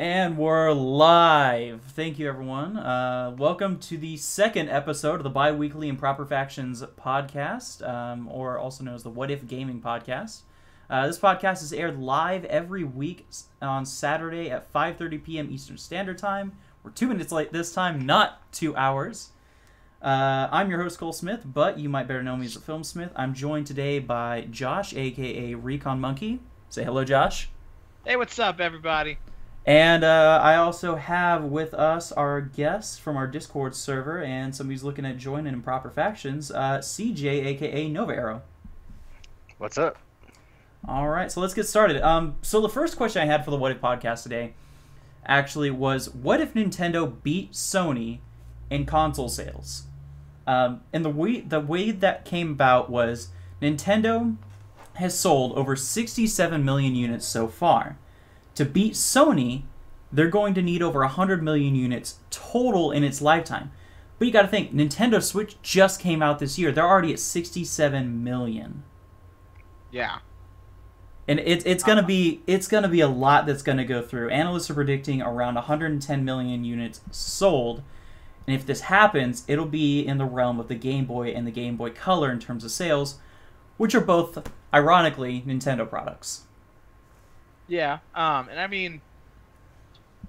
And we're live. Thank you, everyone. Welcome to the second episode of the bi-weekly Improper Factions podcast, or also known as the What If Gaming podcast. This podcast is aired live every week on Saturday at 5:30 p.m. Eastern Standard Time. We're 2 minutes late this time, not 2 hours. I'm your host, Cole Smith, but you might better know me as the Film Smith. I'm joined today by Josh, a.k.a. Recon Monkey. Say hello, Josh. Hey, what's up, everybody? And I also have with us our guest from our Discord server and somebody who's looking at joining Improper Factions, CJ, a.k.a. Nova Arrow. What's up? All right, so let's get started. So the first question I had for the What If podcast today actually was, what if Nintendo beat Sony in console sales? And the way that came about was Nintendo has sold over 67 million units so far. To beat Sony, they're going to need over 100 million units total in its lifetime. But you got to think, Nintendo Switch just came out this year. They're already at 67 million. Yeah. And it's gonna be a lot that's gonna go through. Analysts are predicting around 110 million units sold, and if this happens, it'll be in the realm of the Game Boy and the Game Boy Color in terms of sales, which are both, ironically, Nintendo products. Yeah. And I mean,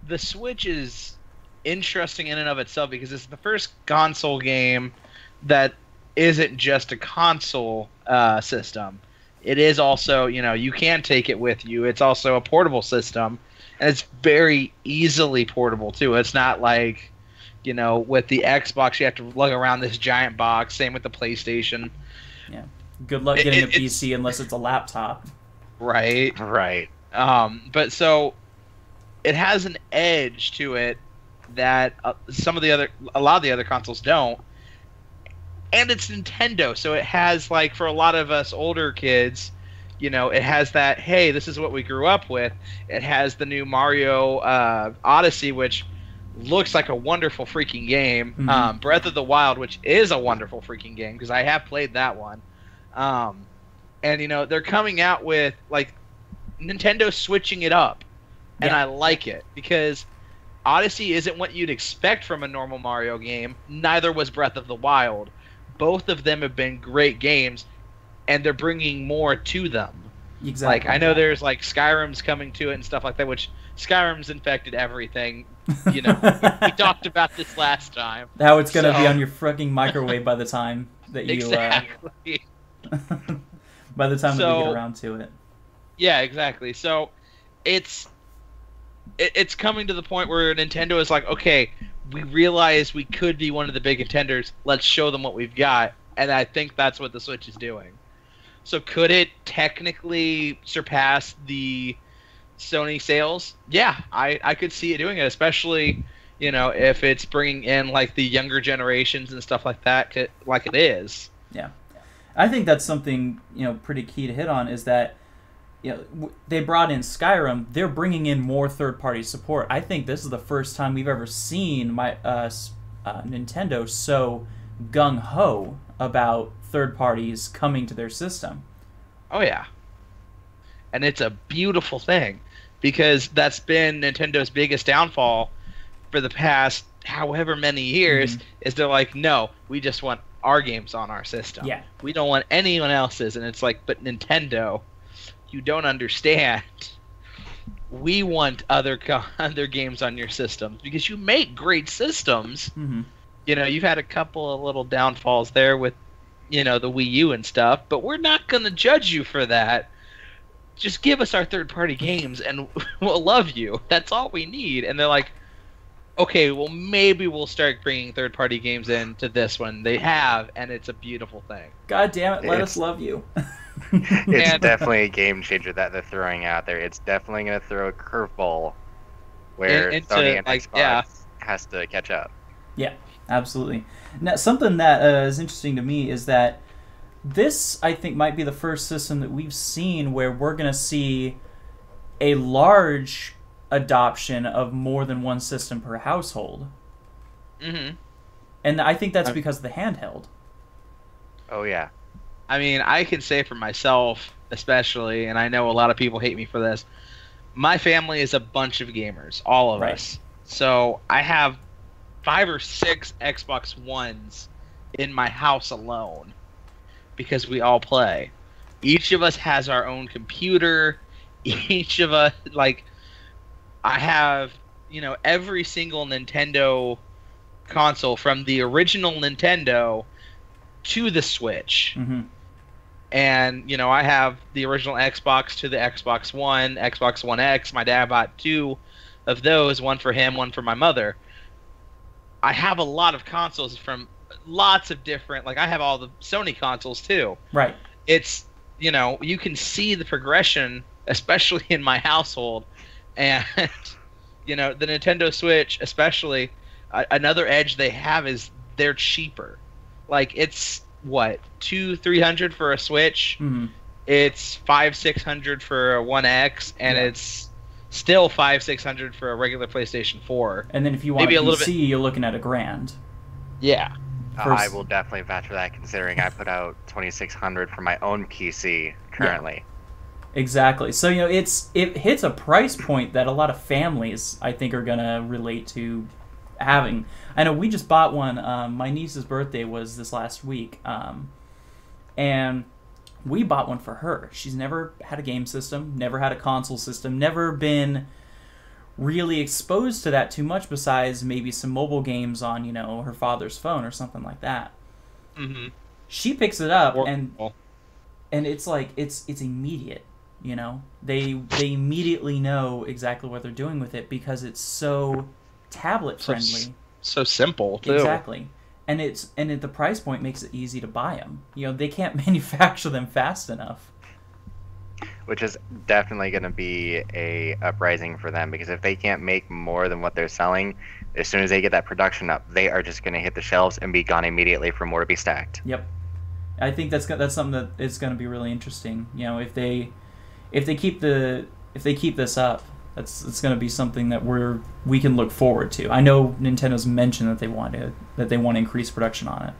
the Switch is interesting in and of itself because it's the first console game that isn't just a console system. It is also, you can take it with you. It's also a portable system, and it's very easily portable, too. It's not like, with the Xbox, you have to lug around this giant box. Same with the PlayStation. Yeah. Good luck getting a PC unless it's a laptop. Right. Right. But so it has an edge to it that a lot of the other consoles don't. And it's Nintendo, so it has, like, for a lot of us older kids, it has that, hey, this is what we grew up with. It has the new Mario Odyssey, which looks like a wonderful freaking game. Mm-hmm. Breath of the Wild, which is a wonderful freaking game, because I have played that one. And, they're coming out with, like, Nintendo switching it up. And I like it, because Odyssey isn't what you'd expect from a normal Mario game. Neither was Breath of the Wild. Both of them have been great games, and they're bringing more to them. Exactly. Like, I know there's, like, Skyrim's coming to it and stuff like that, which Skyrim's infected everything. We talked about this last time. How it's going to be on your fucking microwave by the time that you... Exactly. by the time that we get around to it. Yeah, exactly. So, it's coming to the point where Nintendo is like, okay, we realize we could be one of the big contenders. Let's show them what we've got. And I think that's what the Switch is doing. So could it technically surpass the Sony sales? Yeah, I could see it doing it, especially, if it's bringing in, like, the younger generations and stuff like that, like it is. Yeah. I think that's something, pretty key to hit on is that, they brought in Skyrim. They're bringing in more third-party support. I think this is the first time we've ever seen Nintendo so gung-ho about third parties coming to their system. Oh, yeah. And it's a beautiful thing, because that's been Nintendo's biggest downfall for the past however many years, is they're like, no, we just want our games on our system. Yeah. We don't want anyone else's. And it's like, but Nintendo... You don't understand. We want other games on your systems because you make great systems. Mm-hmm. You've had a couple of little downfalls there with, the Wii U and stuff, but we're not going to judge you for that. Just give us our third-party games and we'll love you. That's all we need. And they're like, okay, well, maybe we'll start bringing third-party games into this one. They have, and it's a beautiful thing. God damn it, let us love you. It's definitely a game changer that they're throwing out there. It's definitely going to throw a curveball where Sony and Xbox has to catch up. Yeah, absolutely. Now, something that is interesting to me is that this, I think, might be the first system that we've seen where we're going to see a large adoption of more than one system per household. Mm-hmm. And I think that's because of the handheld. Oh, yeah. I mean, I can say for myself, especially, and I know a lot of people hate me for this, my family is a bunch of gamers, all of us. So I have 5 or 6 Xbox Ones in my house alone because we all play. Each of us has our own computer. Each of us, like, I have, every single Nintendo console from the original Nintendo to the Switch. Mm-hmm. And, I have the original Xbox to the Xbox One, Xbox One X. My dad bought 2 of those, one for him, one for my mother. I have a lot of consoles from lots of different, like, I have all the Sony consoles too. Right. It's, you can see the progression, especially in my household. And, the Nintendo Switch, especially, another edge they have is they're cheaper. Like, it's, what, $200-$300 for a Switch? Mm-hmm. It's $500-$600 for a One X, and it's still $500-$600 for a regular PlayStation 4. And then if you want maybe a PC, you're looking at $1,000. Yeah. I will definitely vouch for that, considering I put out $2,600 for my own PC currently. Yeah. Exactly. So it hits a price point that a lot of families, I think, are gonna relate to having. I know we just bought one. My niece's birthday was this last week, and we bought one for her. She's never had a game system, never had a console system, never been really exposed to that too much besides maybe some mobile games on, her father's phone or something like that. Mm-hmm. She picks it up and it's like it's immediate, They immediately know exactly what they're doing with it because it's so tablet friendly. So simple too. Exactly. And the price point makes it easy to buy them. They can't manufacture them fast enough. Which is definitely going to be a uprising for them, because if they can't make more than what they're selling, as soon as they get that production up, they are just going to hit the shelves and be gone immediately for more to be stacked. Yep, I think that's something that is going to be really interesting. If they keep this up, it's going to be something that we can look forward to. I know Nintendo's mentioned that they want to increase production on it.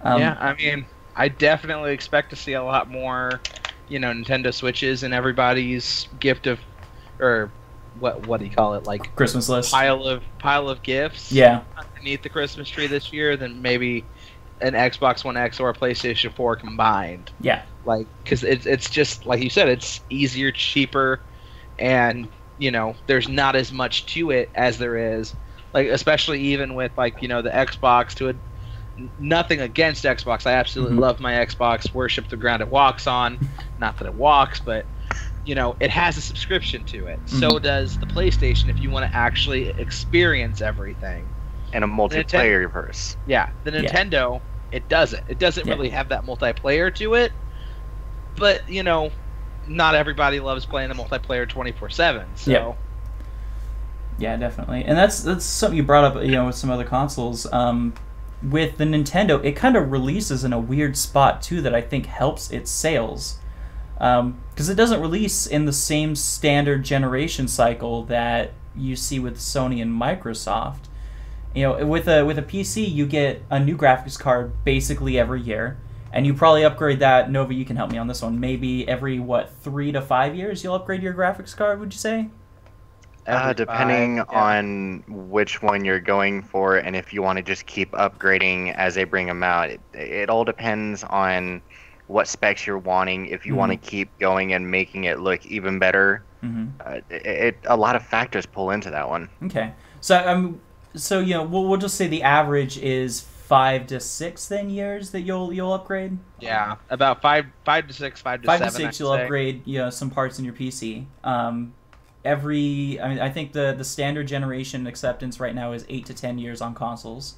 Yeah, I mean, I definitely expect to see a lot more. Nintendo Switches in everybody's gift of, or what do you call it, like Christmas list, pile of gifts. Yeah, underneath the Christmas tree this year than maybe an Xbox One X or a PlayStation 4 combined. Yeah, like because it's just like you said, it's easier, cheaper, and there's not as much to it as there is, like especially even with the Xbox to a. Nothing against Xbox. I absolutely love my Xbox. Worship the ground it walks on. Not that it walks, but it has a subscription to it. So does the PlayStation if you want to actually experience everything. And a multiplayer verse. Yeah, the Nintendo, it doesn't. It doesn't really have that multiplayer to it. But not everybody loves playing the multiplayer 24/7. So. Yeah, definitely. And that's something you brought up. With some other consoles. With the Nintendo, it kind of releases in a weird spot, too, that I think helps its sales. Because it doesn't release in the same standard generation cycle that you see with Sony and Microsoft. With a PC, you get a new graphics card basically every year, and you probably upgrade that. Nova, you can help me on this one. Maybe every, 3 to 5 years you'll upgrade your graphics card, would you say? Depending on which one you're going for, and if you want to just keep upgrading as they bring them out. It all depends on what specs you're wanting. If you want to keep going and making it look even better, a lot of factors pull into that one. Okay, so we'll just say the average is 5 to 6 years that you'll upgrade. Yeah, about 5 to 6, 5 to 7. 5 to 6, you'll upgrade some parts in your PC. I think the standard generation acceptance right now is 8 to 10 years on consoles,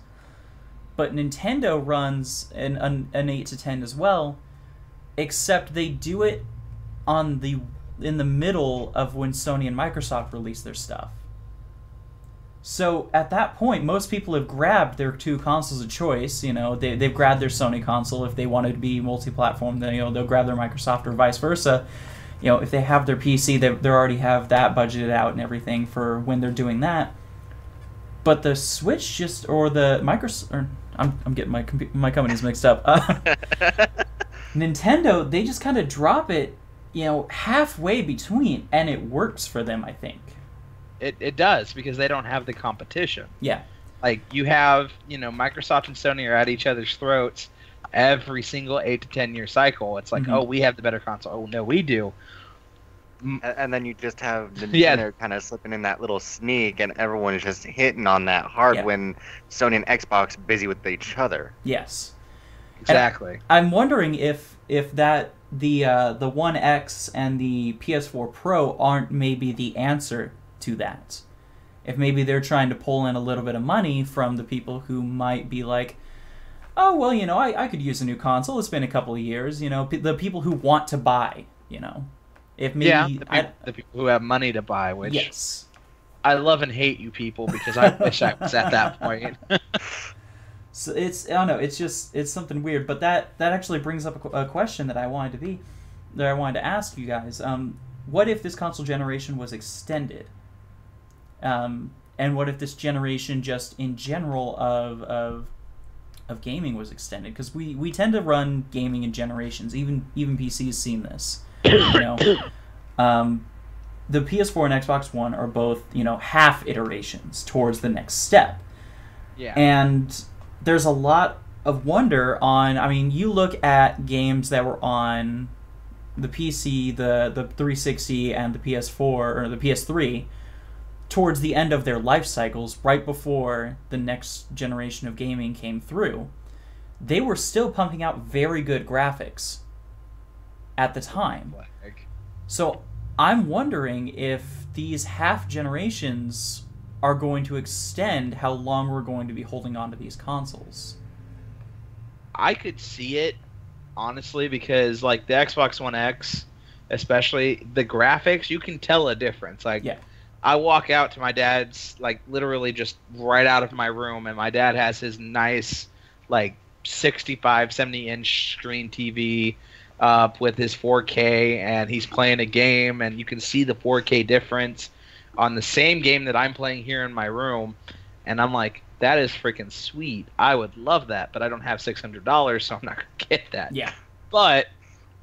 but Nintendo runs an 8 to 10 as well, except they do it in the middle of when Sony and Microsoft release their stuff. So at that point, most people have grabbed their 2 consoles of choice. They've grabbed their Sony console if they wanted to be multi-platform. Then they'll grab their Microsoft or vice versa. If they have their PC, they already have that budgeted out and everything for when they're doing that. But the Switch or the Microsoft, or I'm getting my companies mixed up. Nintendo, they just kind of drop it halfway between, and it works for them, I think. It does, because they don't have the competition. Yeah. Like, you have, Microsoft and Sony are at each other's throats every single 8 to 10 year cycle. It's like, oh, we have the better console. Oh, no, we do. And then you just have Nintendo kind of slipping in that little sneak, and everyone is just hitting on that hard when Sony and Xbox are busy with each other. Yes. Exactly. And I'm wondering if that the One X and the PS4 Pro aren't maybe the answer to that. If maybe they're trying to pull in a little bit of money from the people who might be like, oh, well, I could use a new console. It's been a couple of years. The people who want to buy, If maybe the people who have money to buy, which yes, I love and hate you people, because I wish I was at that point. So I don't know. It's something weird, but that actually brings up a question that I wanted to ask you guys. What if this console generation was extended? And what if this generation, just in general of gaming, was extended? Because we tend to run gaming in generations. Even PC has seen this. The PS4 and Xbox One are both half iterations towards the next step. Yeah. And there's a lot of wonder on. I mean, you look at games that were on the PC, the 360, and the PS4 or the PS3 towards the end of their life cycles, right before the next generation of gaming came through. They were still pumping out very good graphics at the time. So I'm wondering if these half generations are going to extend how long we're going to be holding on to these consoles. I could see it, honestly, because like the Xbox One X, especially the graphics, you can tell a difference. Like, I walk out to my dad's, like, literally just right out of my room, and my dad has his nice, like, 65, 70-inch screen TV up with his 4K, and he's playing a game, and you can see the 4K difference on the same game that I'm playing here in my room, and I'm like, that is freaking sweet. I would love that, but I don't have $600, so I'm not going to get that. Yeah. But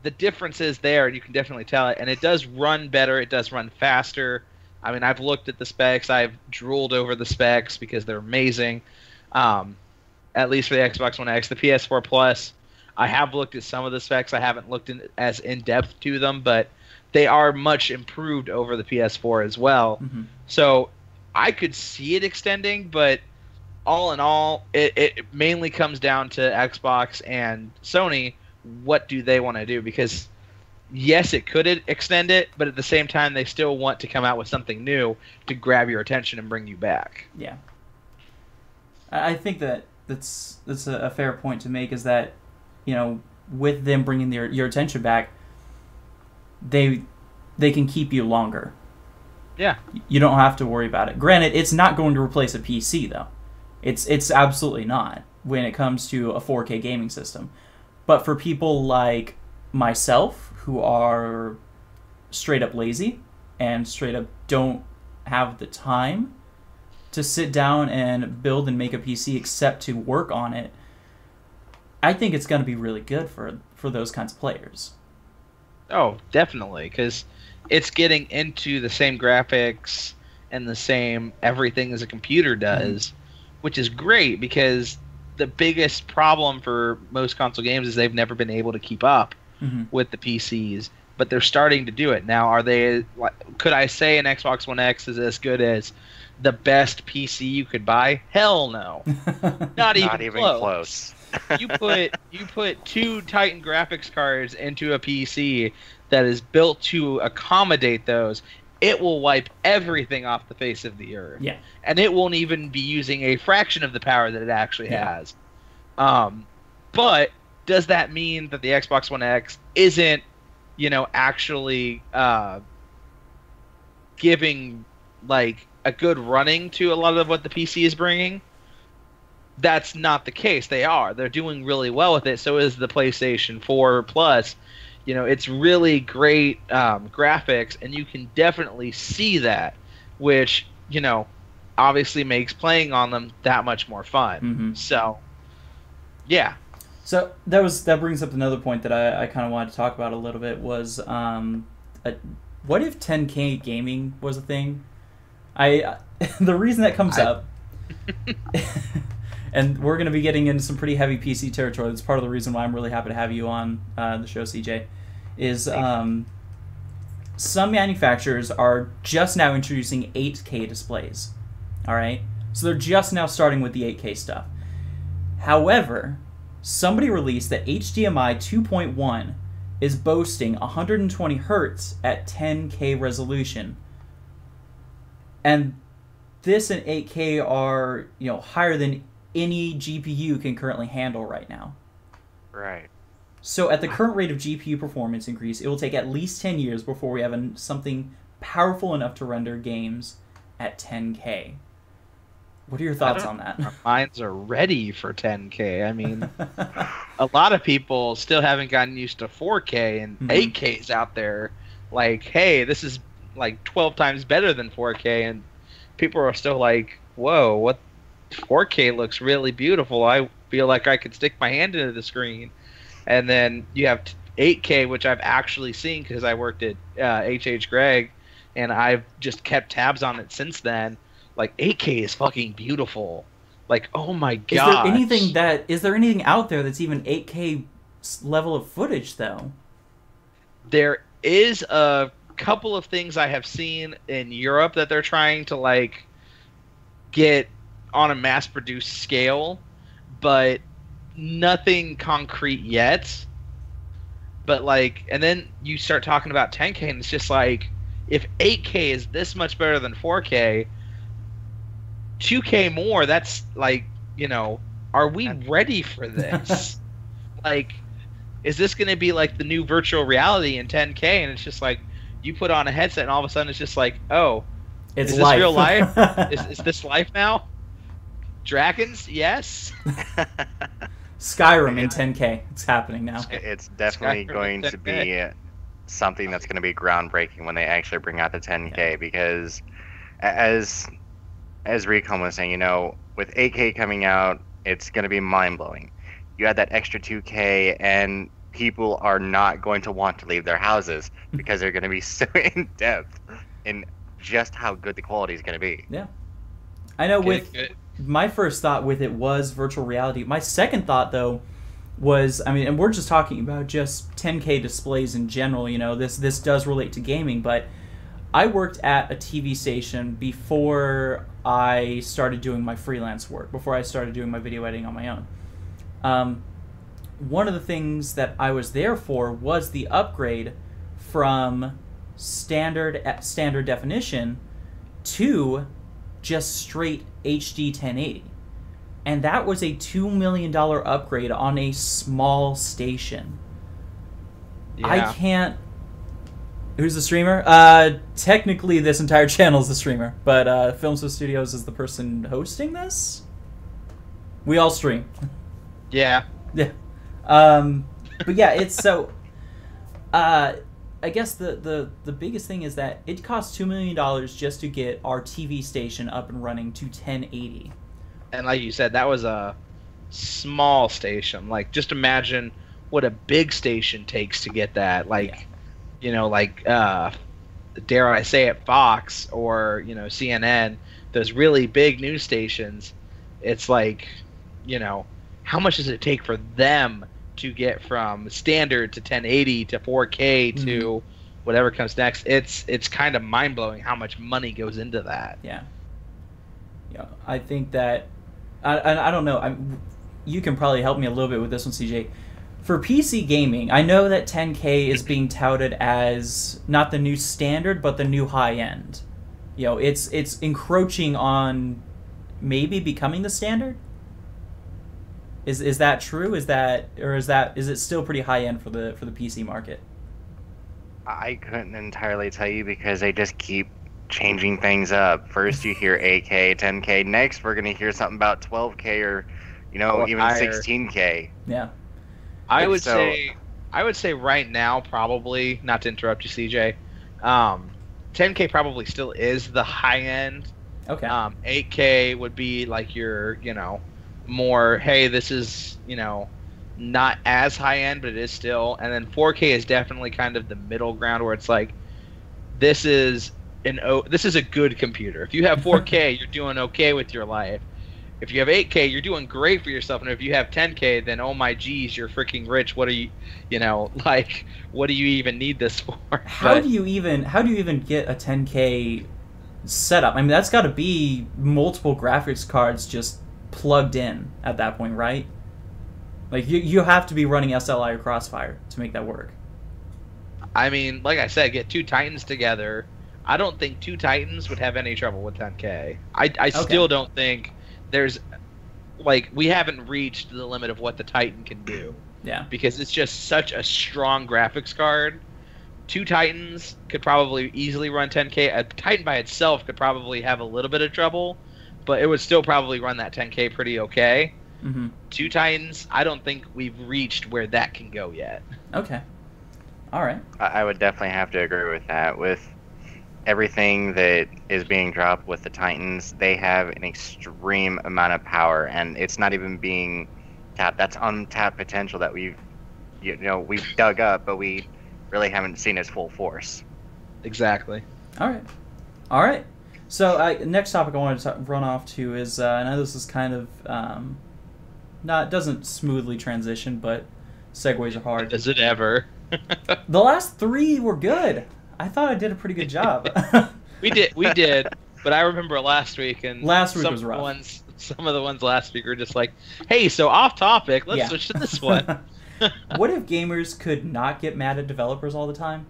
the difference is there, and you can definitely tell it, and it does run better. It does run faster. I mean, I've looked at the specs. I've drooled over the specs because they're amazing, at least for the Xbox One X. The PS4 Plus, I have looked at some of the specs. I haven't looked as in-depth to them, but they are much improved over the PS4 as well. Mm-hmm. So I could see it extending, but all in all, it mainly comes down to Xbox and Sony. What do they want to do? Because yes, it could extend it, but at the same time, they still want to come out with something new to grab your attention and bring you back. Yeah. I think that's a fair point to make, is that, with them bringing your attention back, they can keep you longer. Yeah. You don't have to worry about it. Granted, it's not going to replace a PC, though. It's absolutely not when it comes to a 4K gaming system. But for people like myself, who are straight up lazy and straight up don't have the time to sit down and build and make a PC except to work on it, I think it's going to be really good for those kinds of players. Oh, definitely, because it's getting into the same graphics and the same everything as a computer does, which is great, because the biggest problem for most console games is they've never been able to keep up with the PCs, but they're starting to do it now. Are they? Could I say an Xbox One X is as good as the best PC you could buy? Hell no, not even close. you put two Titan graphics cards into a PC that is built to accommodate those, it will wipe everything off the face of the earth. Yeah. And it won't even be using a fraction of the power that it actually has. But does that mean that the Xbox One X isn't, actually giving like a good running to a lot of what the PC is bringing? That's not the case. They're doing really well with it. So is the PlayStation 4 Plus. It's really great graphics, and you can definitely see that, which, obviously makes playing on them that much more fun. So, yeah. So that brings up another point that I kind of wanted to talk about a little bit was what if 10K gaming was a thing? The reason that comes up, and we're going to be getting into some pretty heavy PC territory. That's part of the reason why I'm really happy to have you on the show, CJ. Is some manufacturers are just now introducing 8K displays. All right, so they're just now starting with the 8K stuff. However, somebody released that HDMI 2.1 is boasting 120 hertz at 10K resolution. And this and 8K are, higher than any GPU can currently handle right now. Right. So at the current rate of GPU performance increase, it will take at least 10 years before we have something powerful enough to render games at 10K. What are your thoughts on that? Our minds are ready for 10K. I mean, a lot of people still haven't gotten used to 4K, and 8K's out there. Like, hey, this is like 12 times better than 4K, and people are still like, whoa, what? 4K looks really beautiful. I feel like I could stick my hand into the screen. And then you have 8K, which I've actually seen because I worked at H.H. Gregg, and I've just kept tabs on it since then. Like, 8K is fucking beautiful. Like, oh my god. Is there anything out there that's even 8K level of footage, though? There is a couple of things I have seen in Europe that they're trying to, like, get on a mass-produced scale, but nothing concrete yet. But, like, and then you start talking about 10K, and it's just like, if 8K is this much better than 4K, 2K more, that's like, are we ready for this? Like, is this going to be like the new virtual reality in 10K? And it's just like, you put on a headset and all of a sudden it's just like, oh, is this real life? Is this life now? Dragons? Yes. Skyrim in 10K. It's happening now. It's definitely going to be something that's going to be groundbreaking when they actually bring out the 10K, because as Recon was saying, with 8K coming out, it's going to be mind-blowing. You add that extra 2K, and people are not going to want to leave their houses because they're going to be so in-depth in just how good the quality is going to be. Yeah. I know my first thought with it was virtual reality. My second thought, though, was, and we're just talking about just 10K displays in general, this does relate to gaming, but I worked at a TV station before I started doing my freelance work, before I started doing my video editing on my own. One of the things that I was there for was the upgrade from standard definition to just straight HD 1080. And that was a $2 million upgrade on a small station. Yeah. I can't... Who's the streamer? Technically, this entire channel is the streamer, but Filmswift Studios is the person hosting this. We all stream. Yeah. Yeah. But yeah, it's so. I guess the biggest thing is that it costs $2 million just to get our TV station up and running to 1080. And like you said, that was a small station. Like, just imagine what a big station takes to get that. Like. Yeah. Dare I say it, Fox or, CNN, those really big news stations, it's like, how much does it take for them to get from standard to 1080 to 4K to whatever comes next? It's kind of mind-blowing how much money goes into that. Yeah. Yeah, I think that, I don't know, you can probably help me a little bit with this one, CJ. For PC gaming, I know that 10K is being touted as not the new standard, but the new high end. It's encroaching on maybe becoming the standard. Is that true? Is it still pretty high end for the PC market? I couldn't entirely tell you because they just keep changing things up. First you hear 8K, 10K. Next we're gonna hear something about 12K or even higher. 16K. Yeah. I would say right now, probably, not to interrupt you, CJ, 10K probably still is the high end. Okay. 8K would be like your, more, hey, this is, not as high end, but it is still. And then 4K is definitely kind of the middle ground where it's like, this is a good computer. If you have 4K, you're doing okay with your life. If you have 8K, you're doing great for yourself. And if you have 10K, then oh my geez, you're freaking rich. What are you, like, what do you even need this for? How do you even get a 10K setup? I mean, that's got to be multiple graphics cards just plugged in at that point, right? Like, you have to be running SLI or Crossfire to make that work. I mean, like I said, get two Titans together. I don't think two Titans would have any trouble with 10K. I still don't think there's, like, we haven't reached the limit of what the Titan can do. Yeah. Because it's just such a strong graphics card. Two Titans could probably easily run 10K. A Titan by itself could probably have a little bit of trouble, but it would still probably run that 10K pretty okay. Mm-hmm. Two Titans, I don't think we've reached where that can go yet. Okay. All right. I would definitely have to agree with that. With everything that is being dropped with the Titans, they have an extreme amount of power, and it's not even being tapped. That's untapped potential that we've dug up, but we really haven't seen its full force. Exactly. All right. So next topic I wanted to run off to is, I know this is kind of doesn't smoothly transition, but segues are hard. Does it ever? The last three were good. I thought I did a pretty good job. We did, but I remember last week, and last week was rough. Some of the ones last week were just like, hey, so off topic, let's switch to this one. What if gamers could not get mad at developers all the time?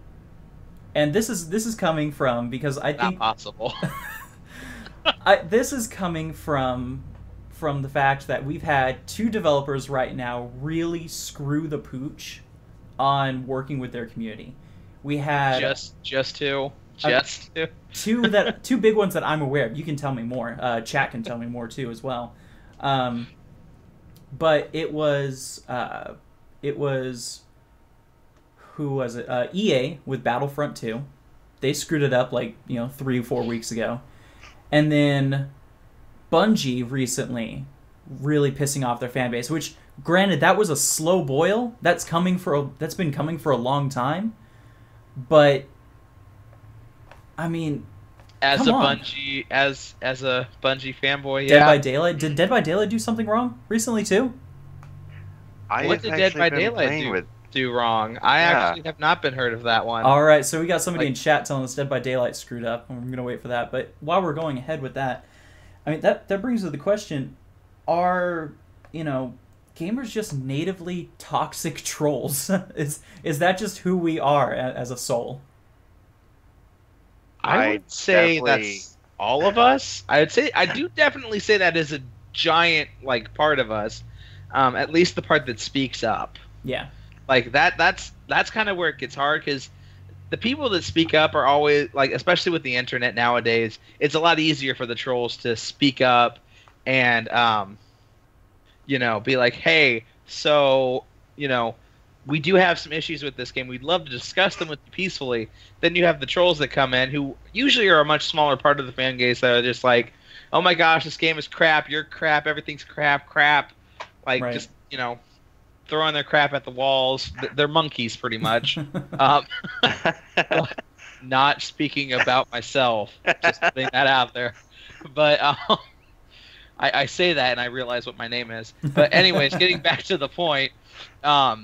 And this is coming from, because I think... Not possible. This is coming from the fact that we've had two developers right now really screw the pooch on working with their community. We had just two. Two big ones that I'm aware of. You can tell me more. Chat can tell me more too as well. But it was who was it? EA with Battlefront 2. They screwed it up 3-4 weeks ago. And then Bungie recently really pissing off their fan base, which granted that was a slow boil. That's been coming for a long time. But I mean, as a Bungie fanboy, yeah. Dead by Daylight. Did Dead by Daylight do something wrong recently too? What did Dead by Daylight do wrong? I actually have not been heard of that one. All right, so we got somebody in chat telling us Dead by Daylight screwed up, and we're gonna wait for that. But while we're going ahead with that, I mean that brings us to the question: are gamers just natively toxic trolls? Is that just who we are as a soul? I would say that's all of us. I do definitely say that is a giant part of us. At least the part that speaks up. Yeah. Like that's kind of where it gets hard, because the people that speak up are always especially with the internet nowadays, it's a lot easier for the trolls to speak up and be like, hey, so we do have some issues with this game. We'd love to discuss them with you peacefully. Then you have the trolls that come in, who usually are a much smaller part of the fan base, that are just like, oh my gosh, this game is crap, you're crap, everything's crap. Right. Just, throwing their crap at the walls. They're monkeys, pretty much. Not speaking about myself, just putting that out there. But I say that and I realize what my name is. But anyways, getting back to the point, a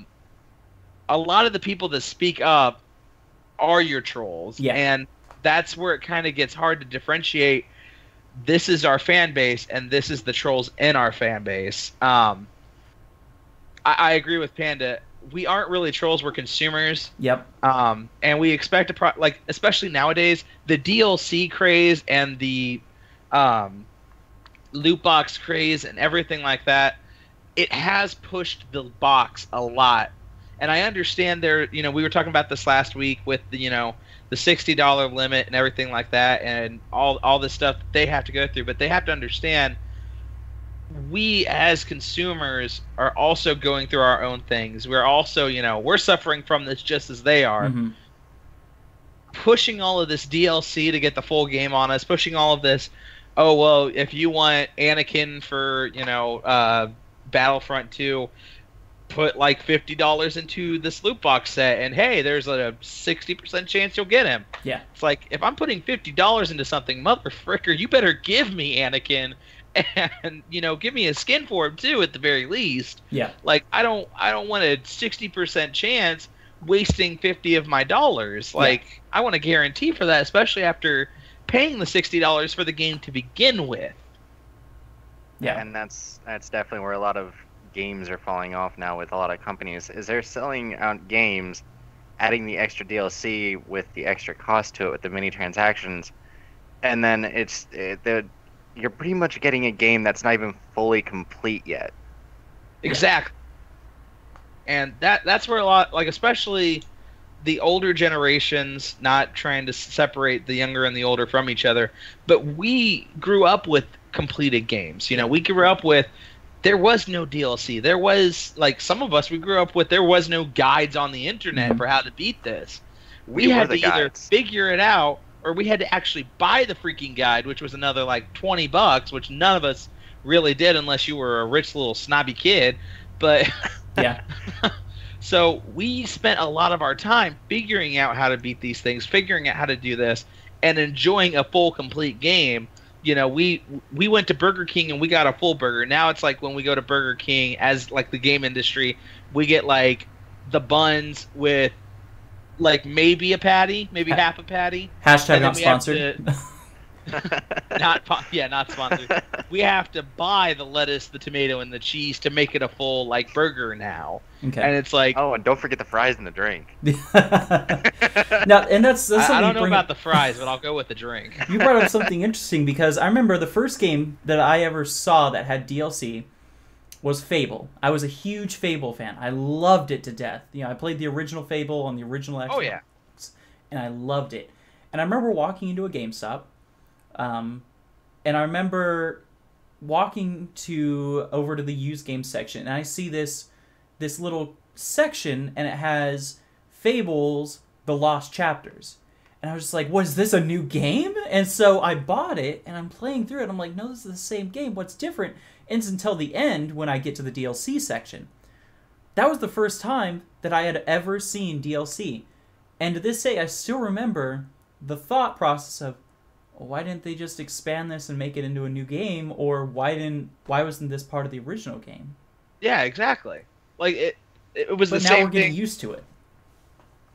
lot of the people that speak up are your trolls. Yeah. And that's where it kind of gets hard to differentiate. This is our fan base, and this is the trolls in our fan base. I agree with Panda. We aren't really trolls. We're consumers. Yep. And we expect especially nowadays, the DLC craze and the loot box craze and everything like that, it has pushed the box a lot. And I understand we were talking about this last week with the $60 limit and everything like that, and all this stuff that they have to go through. But they have to understand, we as consumers are also going through our own things. We're also, we're suffering from this just as they are. Mm-hmm. Pushing all of this DLC to get the full game on us, pushing all of this, oh, well, if you want Anakin for, Battlefront 2, put like $50 into this loot box set, and hey, there's a 60% chance you'll get him. Yeah. It's like, if I'm putting $50 into something, mother fricker, you better give me Anakin, and give me a skin for him too, at the very least. Yeah. Like, I don't want a 60% chance wasting 50 of my dollars. Like, I want a guarantee for that, especially after paying the $60 for the game to begin with. Yeah. And that's definitely where a lot of games are falling off now with a lot of companies, is they're selling out games, adding the extra DLC with the extra cost to it with the mini transactions, and then you're pretty much getting a game that's not even fully complete yet. Exactly. And that's where a lot, like, especially the older generations, not trying to separate the younger and the older from each other, but we grew up with completed games. We grew up with, there was no DLC. There was, like, some of us, we grew up with, there was no guides on the internet for how to beat this. We had to either figure it out, or we had to actually buy the freaking guide, which was another, like, $20, which none of us really did unless you were a rich little snobby kid. But yeah. So we spent a lot of our time figuring out how to beat these things, figuring out how to do this, and enjoying a full, complete game. We went to Burger King and we got a full burger. Now it's like, when we go to Burger King, as like the game industry, we get like the buns with like maybe a patty, maybe half a patty. Hashtag not sponsored. Not sponsored. We have to buy the lettuce, the tomato, and the cheese to make it a full like burger now. Okay. And it's like, oh, and don't forget the fries and the drink. Now, and that's I don't know about the fries, but I'll go with the drink. You brought up something interesting, because I remember the first game that I ever saw that had DLC was Fable. I was a huge Fable fan. I loved it to death. I played the original Fable on the original Xbox. Oh yeah. And I loved it. And I remember walking into a GameStop, and I remember walking over to the used game section, and I see this little section, and it has Fables: The Lost Chapters. And I was just like, what, is this a new game? And so I bought it, and I'm playing through it. I'm like, no, this is the same game. What's different? And it's until the end when I get to the DLC section. That was the first time that I had ever seen DLC. And to this day, I still remember the thought process of, why didn't they just expand this and make it into a new game? Or why wasn't this part of the original game? Yeah, exactly. Like, it was but the now same we're getting thing. used to it.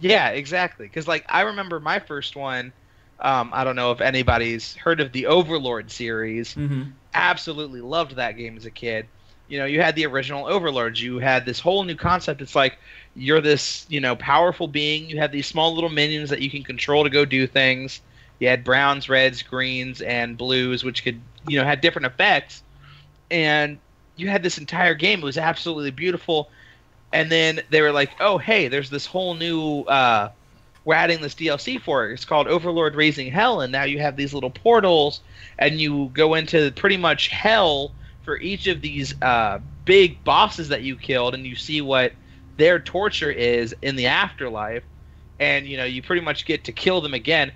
Yeah, exactly. Because, like, I remember my first one, I don't know if anybody's heard of the Overlord series. Mm-hmm. Absolutely loved that game as a kid. You had the original Overlords. You had this whole new concept. It's like, you're this, powerful being. You have these small little minions that you can control to go do things. You had browns, reds, greens, and blues, which could, had different effects. And you had this entire game. It was absolutely beautiful. And then they were like, oh, hey, there's this whole new, we're adding this DLC for it. It's called Overlord Raising Hell, and now you have these little portals, and you go into pretty much hell for each of these big bosses that you killed, and you see what their torture is in the afterlife, and, you pretty much get to kill them again.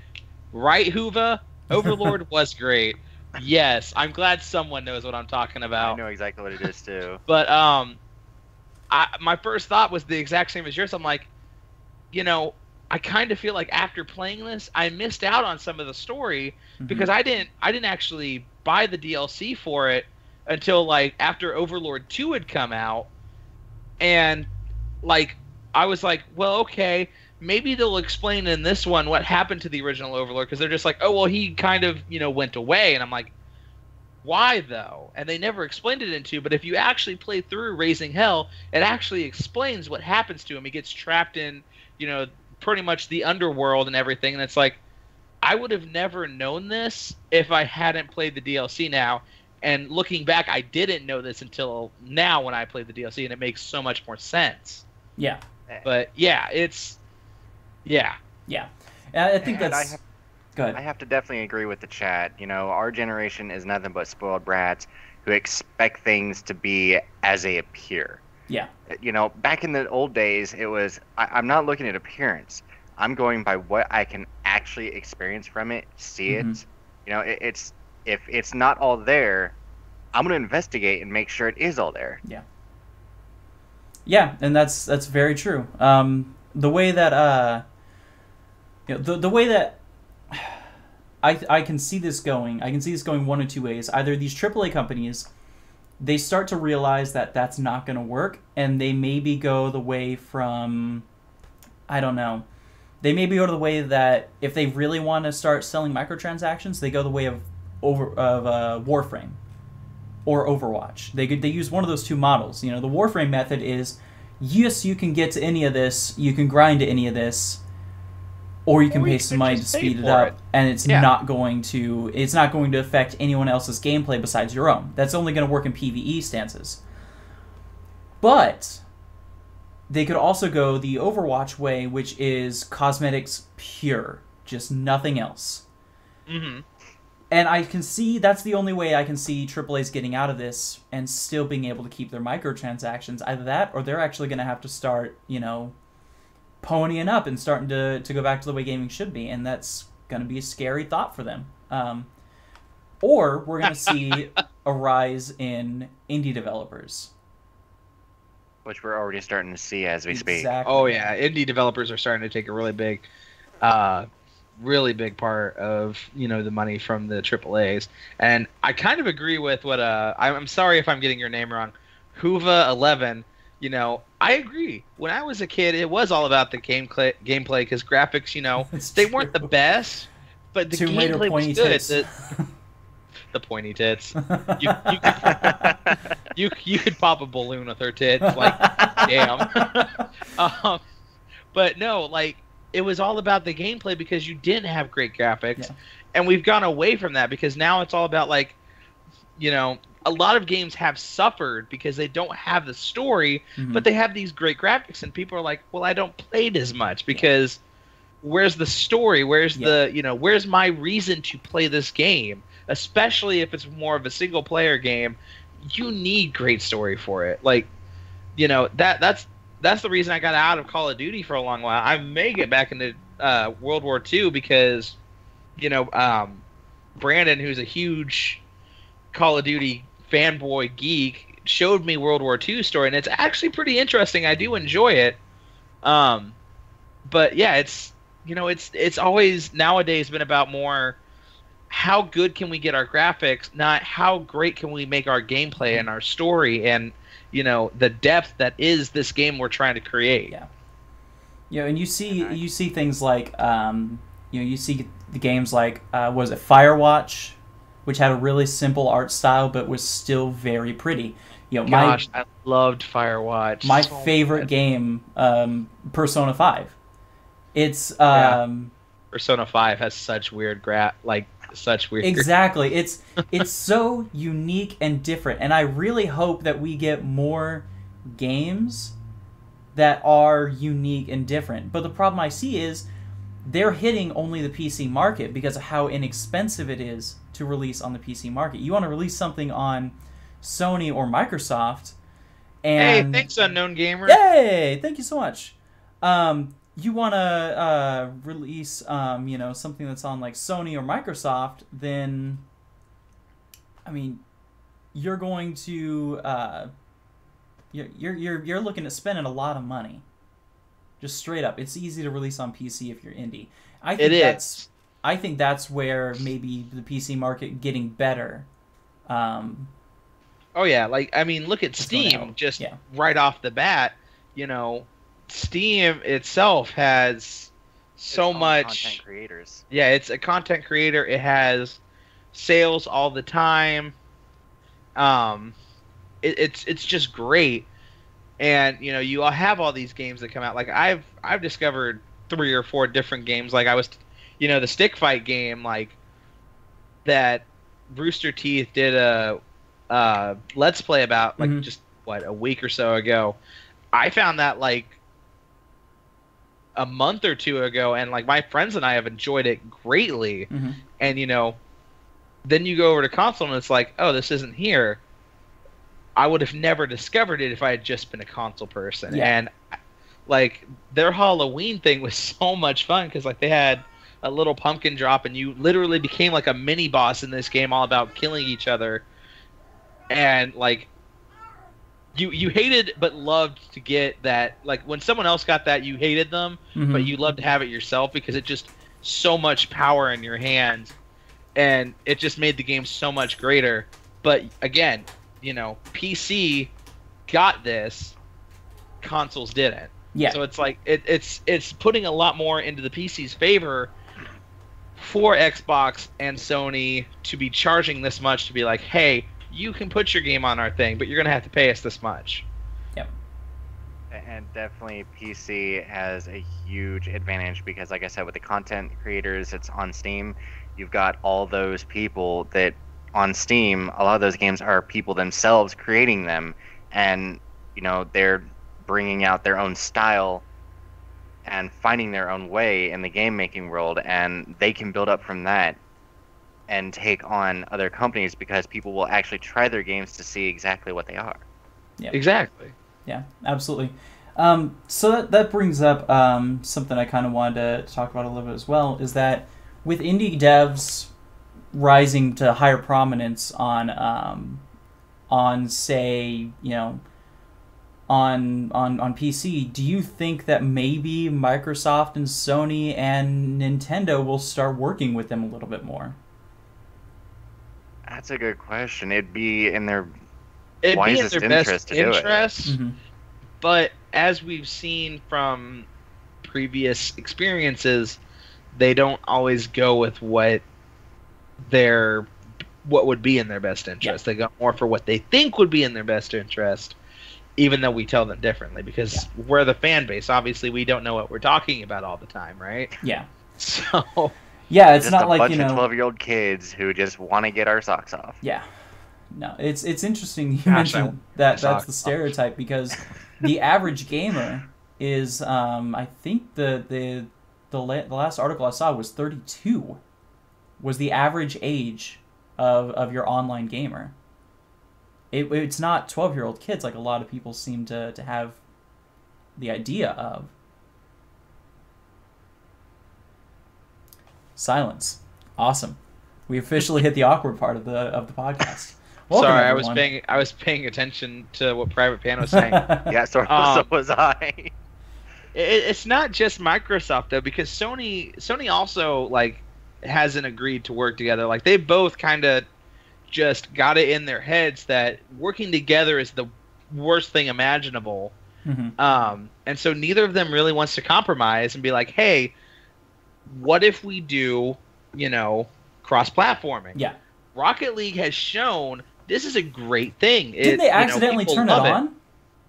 Right, Huva? Overlord was great. Yes, I'm glad someone knows what I'm talking about. I know exactly what it is, too. But, my first thought was the exact same as yours. I'm like, I kind of feel like after playing this, I missed out on some of the story because I didn't actually buy the DLC for it until like after Overlord 2 had come out, and like I was like, well, okay, maybe they'll explain in this one what happened to the original Overlord, because they're just like, oh well, he kind of went away, and I'm like, why though? And they never explained it in 2, but if you actually play through Raising Hell, it actually explains what happens to him. He gets trapped in, pretty much the underworld and everything, and it's like, I would have never known this if I hadn't played the DLC now. And looking back, I didn't know this until now when I played the DLC, and it makes so much more sense. Yeah. But yeah, it's Yeah. I think that's... Go ahead. I have to definitely agree with the chat. Our generation is nothing but spoiled brats who expect things to be as they appear. Yeah. Back in the old days, it was, I'm not looking at appearance. I'm going by what I can actually experience from it, see it. It's, if it's not all there, I'm going to investigate and make sure it is all there. Yeah. Yeah, and that's very true. The way that the way that I can see this going, one of two ways. Either these AAA companies, they start to realize that that's not going to work, and they maybe go the way from, I don't know, they maybe go to the way that if they really want to start selling microtransactions, they go the way of Warframe or Overwatch. They use one of those two models. The Warframe method is, yes, you can get to any of this, you can grind to any of this, or you can pay some money to speed it up, and it's not going to affect anyone else's gameplay besides your own. That's only going to work in PvE stances. But they could also go the Overwatch way, which is cosmetics pure, just nothing else. Mm-hmm. And I can see that's the only way I can see AAA's getting out of this and still being able to keep their microtransactions. Either that, or they're actually going to have to start, ponying up and starting to go back to the way gaming should be, and that's going to be a scary thought for them. Or we're going to see a rise in indie developers. Which we're already starting to see as we speak. Oh yeah, indie developers are starting to take a really big part of the money from the AAAs, and I kind of agree with what I'm sorry if I'm getting your name wrong, Huva11. I agree. When I was a kid, it was all about the gameplay because graphics, they weren't the best, but the gameplay was good. The pointy tits. You could pop a balloon with her tits, like damn. But no, it was all about the gameplay because you didn't have great graphics, and we've gone away from that because now it's all about a lot of games have suffered because they don't have the story, but they have these great graphics, and people are like, well, I don't play it as much because where's the story? Where's where's my reason to play this game? Especially if it's more of a single player game, you need great story for it. That's the reason I got out of Call of Duty for a long while. I may get back into World War II because, Brandon, who's a huge Call of Duty fanboy geek, showed me World War II story, and it's actually pretty interesting. I do enjoy it. But yeah, it's always nowadays been about more how good can we get our graphics, not how great can we make our gameplay and our story and the depth that is this game we're trying to create. Yeah. And you see things like you see the games like was it Firewatch, which had a really simple art style but was still very pretty. I loved Firewatch. My favorite game, Persona 5. It's Persona 5 has such weird Exactly. It's so unique and different, and I really hope that we get more games that are unique and different. But the problem I see is they're hitting only the PC market because of how inexpensive it is to release on the PC market. You want to release something on Sony or Microsoft, and hey, thanks, Unknown Gamer. Yay! Thank you so much. You want to release, something that's on like Sony or Microsoft, then, you're going to, you're looking at spending a lot of money. Just straight up, it's easy to release on PC if you're indie. I think that's where maybe the PC market getting better. Oh yeah, look at Steam. Right off the bat, Steam itself has so much content creators. Yeah, it's a content creator. It has sales all the time. It's just great, and you all have all these games that come out. Like I've discovered 3 or 4 different games. Like I was, the stick fight game, like that Rooster Teeth did a let's play about just a week or so ago. I found that a month or 2 ago, and my friends and I have enjoyed it greatly. And then you go over to console and it's like, oh, this isn't here. I would have never discovered it if I had just been a console person. And their Halloween thing was so much fun because they had a little pumpkin drop, and you literally became a mini boss in this game, all about killing each other. And you hated but loved to get that. Like when someone else got that, you hated them, but you loved to have it yourself because it just so much power in your hands, and it just made the game so much greater. But again, PC got this, consoles didn't. Yeah. So it's like it's putting a lot more into the PC's favor for Xbox and Sony to be charging this much to be like, hey, you can put your game on our thing, but you're gonna have to pay us this much. Yep. And definitely PC has a huge advantage because, like I said, with the content creators, it's on Steam. You've got all those people that on Steam, a lot of those games are people themselves creating them, and they're bringing out their own style and finding their own way in the game making world, and they can build up from that and take on other companies because people will actually try their games to see exactly what they are. Yeah, exactly. Yeah, absolutely. So that brings up something I kind of wanted to talk about a little bit as well, is that with indie devs rising to higher prominence on say, on PC, do you think that maybe Microsoft and Sony and Nintendo will start working with them a little bit more? That's a good question. It'd be in their best interest to do it. Mm-hmm. But as we've seen from previous experiences, they don't always go with what would be in their best interest. Yeah. They go more for what they think would be in their best interest, even though we tell them differently, because we're the fan base. Obviously, we don't know what we're talking about all the time, right? Yeah. So yeah, it's just not a like bunch of 12-year-old kids who just want to get our socks off. Yeah. No, it's interesting you mentioned that's the stereotype because the average gamer is I think the last article I saw was 32 was the average age of your online gamer. It's not 12-year-old kids like a lot of people seem to have the idea of. Silence. Awesome. We officially hit the awkward part of the podcast. Welcome, sorry, everyone. I was paying attention to what Private Pan was saying. Yeah, so was I. It's not just Microsoft though, because Sony also hasn't agreed to work together. Like they both kind of just got it in their heads that working together is the worst thing imaginable. Mm-hmm. And so neither of them really wants to compromise and be like, hey, what if we do, cross-platforming? Yeah. Rocket League has shown this is a great thing. Didn't they accidentally turn it on?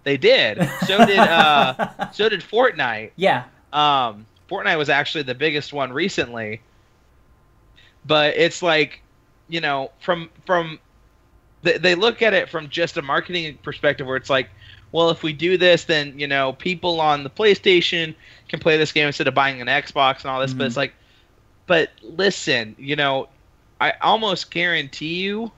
They did. So did Fortnite. Yeah. Fortnite was actually the biggest one recently. But it's like, from they look at it from just a marketing perspective where it's like, well, if we do this, then, people on the PlayStation can play this game instead of buying an Xbox and all this. Mm-hmm. But it's like, but listen, I almost guarantee you,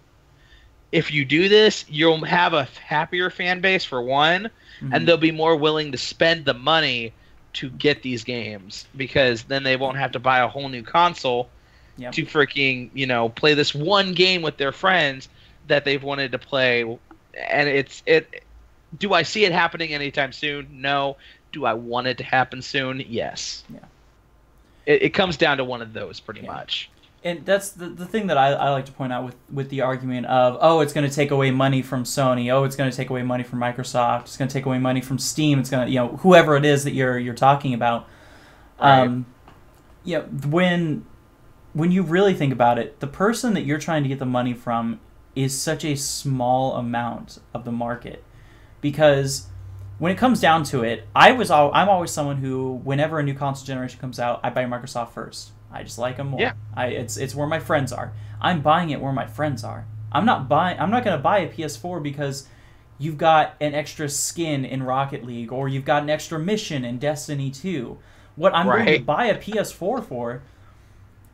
if you do this, you'll have a happier fan base for one, mm-hmm. and they'll be more willing to spend the money to get these games because then they won't have to buy a whole new console to freaking, play this one game with their friends that they've wanted to play. And do I see it happening anytime soon? No. Do I want it to happen soon? Yes. Yeah. It comes down to one of those pretty much. And that's the thing that I like to point out with the argument of, oh, it's going to take away money from Sony. Oh, it's going to take away money from Microsoft. It's going to take away money from Steam. It's going to, whoever it is that you're talking about. Right. When you really think about it, the person that you're trying to get the money from is such a small amount of the market. Because when it comes down to it, I'm always someone who, whenever a new console generation comes out, I buy Microsoft first. I just like them more. Yeah. It's where my friends are. I'm buying it where my friends are. I'm not going to buy a PS4 because you've got an extra skin in Rocket League or you've got an extra mission in Destiny 2. What I'm going to buy a PS4 for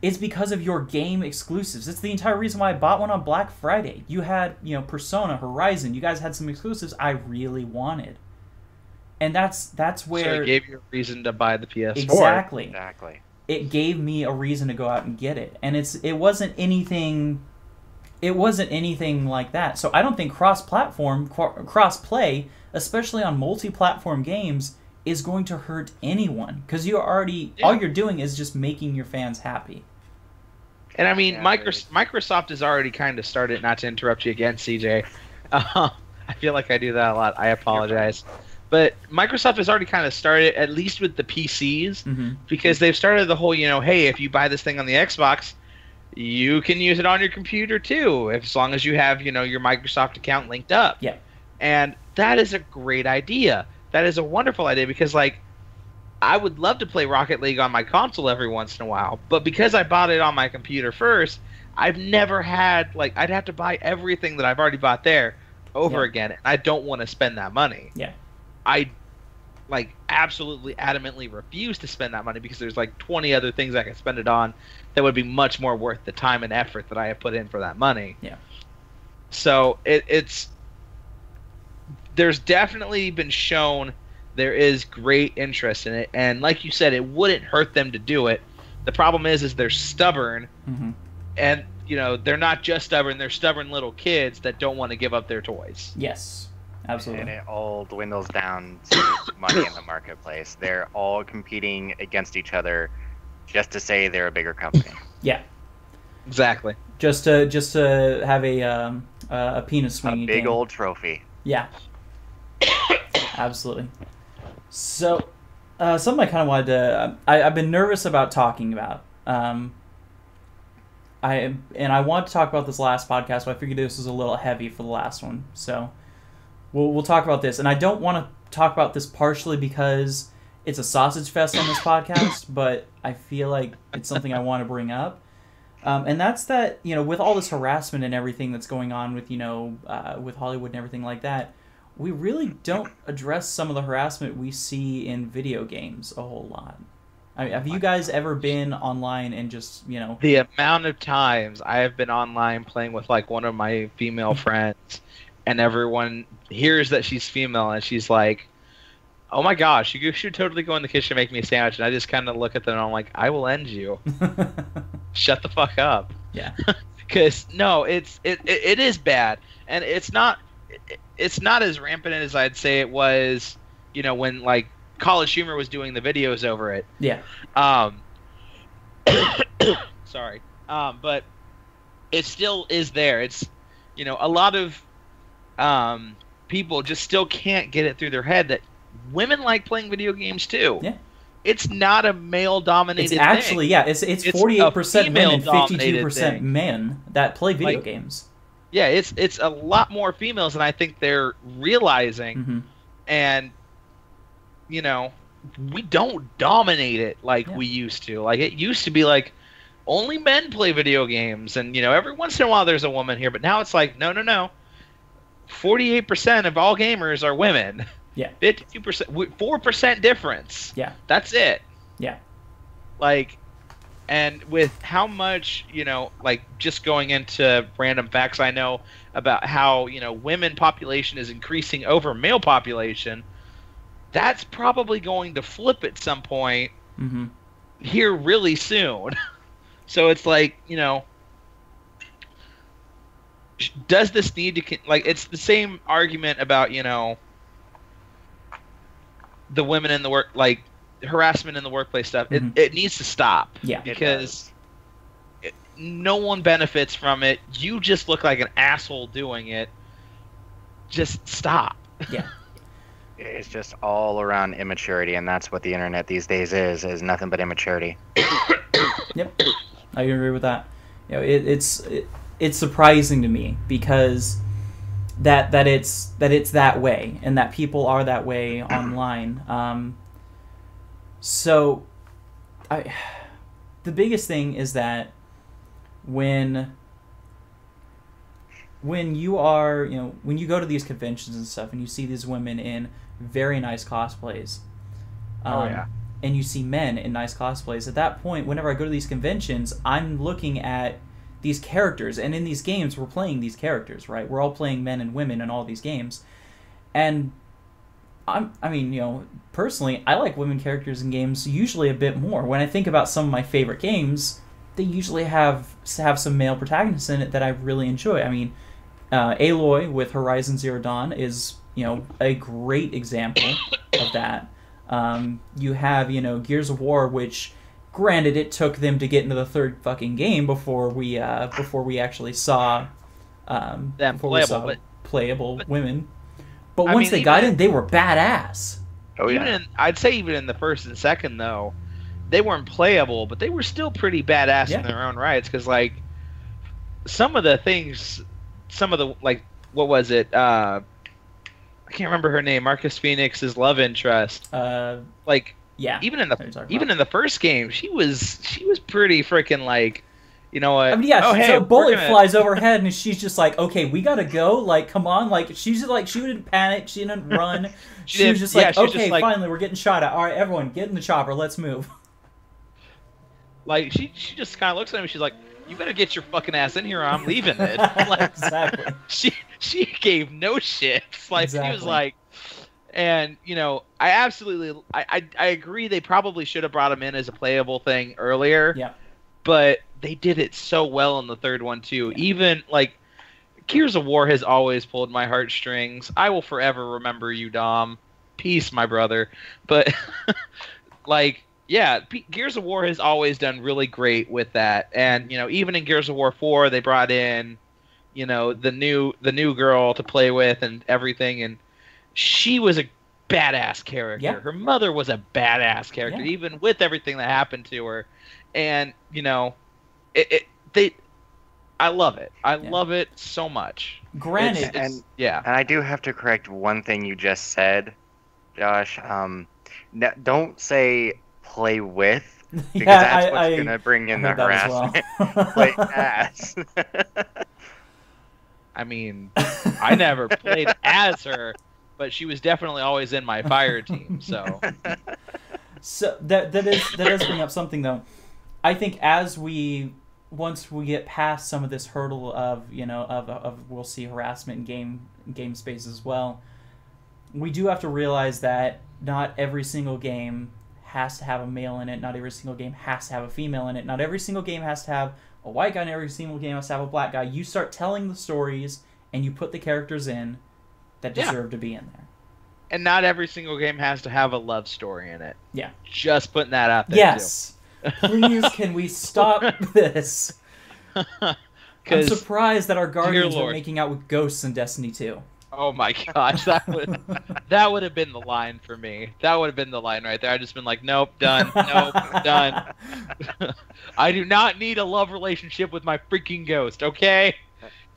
is because of your game exclusives. It's the entire reason why I bought one on Black Friday. You had, Persona, Horizon. You guys had some exclusives I really wanted. And that's where... So it gave you a reason to buy the PS4. Exactly. It gave me a reason to go out and get it. And it wasn't anything it wasn't anything like that. So I don't think cross-play, especially on multi-platform games, is going to hurt anyone, because all you're doing is just making your fans happy. And I mean, Microsoft has already kind of started. Not to interrupt you again, CJ. I feel like I do that a lot. I apologize. But Microsoft has already kind of started, at least with the PCs, because they've started the whole, hey, if you buy this thing on the Xbox, you can use it on your computer too, as long as you have, your Microsoft account linked up. Yeah. And that is a great idea. That is a wonderful idea, because, I would love to play Rocket League on my console every once in a while, but because I bought it on my computer first, I've never had, I'd have to buy everything that I've already bought there over again, and I don't want to spend that money. Yeah. I absolutely adamantly refuse to spend that money, because there's 20 other things I can spend it on that would be much more worth the time and effort that I have put in for that money. Yeah. So there's definitely been shown there is great interest in it, and like you said, it wouldn't hurt them to do it. The problem is they're stubborn, and they're not just stubborn; they're stubborn little kids that don't want to give up their toys. Yes. Absolutely. And it all dwindles down to money in the marketplace. They're all competing against each other just to say they're a bigger company. Yeah. Exactly. Just to have a penis swinging. A big old trophy. Yeah. Absolutely. So, something I kind of wanted to... I've been nervous about talking about. I wanted to talk about this last podcast, but I figured this was a little heavy for the last one. So... We'll talk about this, and I don't want to talk about this partially because it's a sausage fest on this podcast, but I feel like it's something I want to bring up, and that's that, with all this harassment and everything that's going on with, with Hollywood and everything like that, we really don't address some of the harassment we see in video games a whole lot. I mean, have you guys ever been online and just, The amount of times I have been online playing with, one of my female friends, and everyone hears that she's female, and she's like, oh my gosh, you should totally go in the kitchen and make me a sandwich. And I just kind of look at them, and I'm like, I will end you. Shut the fuck up. Yeah. Because, no, it is bad. And it's not as rampant as I'd say it was, when, College Humor was doing the videos over it. Yeah. Sorry. But it still is there. It's, a lot of people just still can't get it through their head that women like playing video games too. Yeah. It's not a male-dominated thing. It's actually, it's 48% women, 52% men that play video games. Yeah, it's a lot more females than I think they're realizing. And, we don't dominate it like we used to. It used to be only men play video games, and, every once in a while there's a woman here, but now it's no. 48% of all gamers are women. Yeah. 52%, 4% difference. Yeah. That's it. Yeah. And with how much, just going into random facts I know about how, women population is increasing over male population, that's probably going to flip at some point here really soon. So it's does this need to it's the same argument about the women in the work harassment in the workplace stuff. It needs to stop. Yeah, because no one benefits from it. You just look like an asshole doing it. Just stop. Yeah. It's just all around immaturity, and that's what the internet these days is nothing but immaturity. Yep, I agree with that. It's surprising to me because that it's that way, and that people are that way online. So, the biggest thing is that when you are, when you go to these conventions and stuff, and you see these women in very nice cosplays, and you see men in nice cosplays, at that point, whenever I go to these conventions, I'm looking at these characters, and in these games, we're playing these characters, right? We're all playing men and women in all these games, and personally, I like women characters in games usually a bit more. When I think about some of my favorite games, they usually have some male protagonists in it that I really enjoy. I mean, Aloy with Horizon Zero Dawn is, you know, a great example of that. You have, you know, Gears of War, which, granted, it took them to get into the third fucking game before we actually saw them playable women. But once they got in, they were badass. Oh yeah. I'd say even in the first and second though, they weren't playable, but they were still pretty badass in their own rights. Because like some of the like what was it? I can't remember her name. Marcus Phoenix's love interest. Like even in the first game, she was pretty freaking like. You know what? I mean, yeah. So a bullet flies overhead, and she's just like, "Okay, we gotta go. Like, come on!" Like, she's just like, she didn't panic, she didn't run. she was just like, "Okay, finally, we're getting shot at. All right, everyone, get in the chopper. Let's move." Like, she just kind of looks at him. She's like, "You better get your fucking ass in here, or I'm leaving it." Like, exactly. She gave no shits. Like, exactly. She was like, and you know, I agree. They probably should have brought him in as a playable thing earlier. Yeah. But they did it so well in the third one too. Yeah. Even like Gears of War has always pulled my heartstrings. I will forever remember you, Dom. Peace, my brother. But like, yeah, Gears of War has always done really great with that. And you know, even in Gears of War 4, they brought in, you know, the new girl to play with and everything, and she was a badass character. Yeah. Her mother was a badass character, even with everything that happened to her. And you know, I love it. I love it so much. Granted, and I do have to correct one thing you just said, Josh. Don't say play with, because that's what's gonna bring in the harassment. Well. Play as. I mean, I never played as her, but she was definitely always in my fire team. So that does bring up something though. I think once we get past some of this hurdle of, you know, of we'll see harassment in game space as well, we do have to realize that not every single game has to have a male in it. Not every single game has to have a female in it. Not every single game has to have a white guy, and every single game has to have a black guy. You start telling the stories, and you put the characters in that deserve to be in there. And not every single game has to have a love story in it. Yeah. Just putting that out there, yes. Too. Please, can we stop this? I'm surprised that our Guardians were making out with ghosts in Destiny 2. Oh my gosh, that would have been the line for me. That would have been the line right there. I'd just been like, nope, done. Nope, done. I do not need a love relationship with my freaking ghost, okay?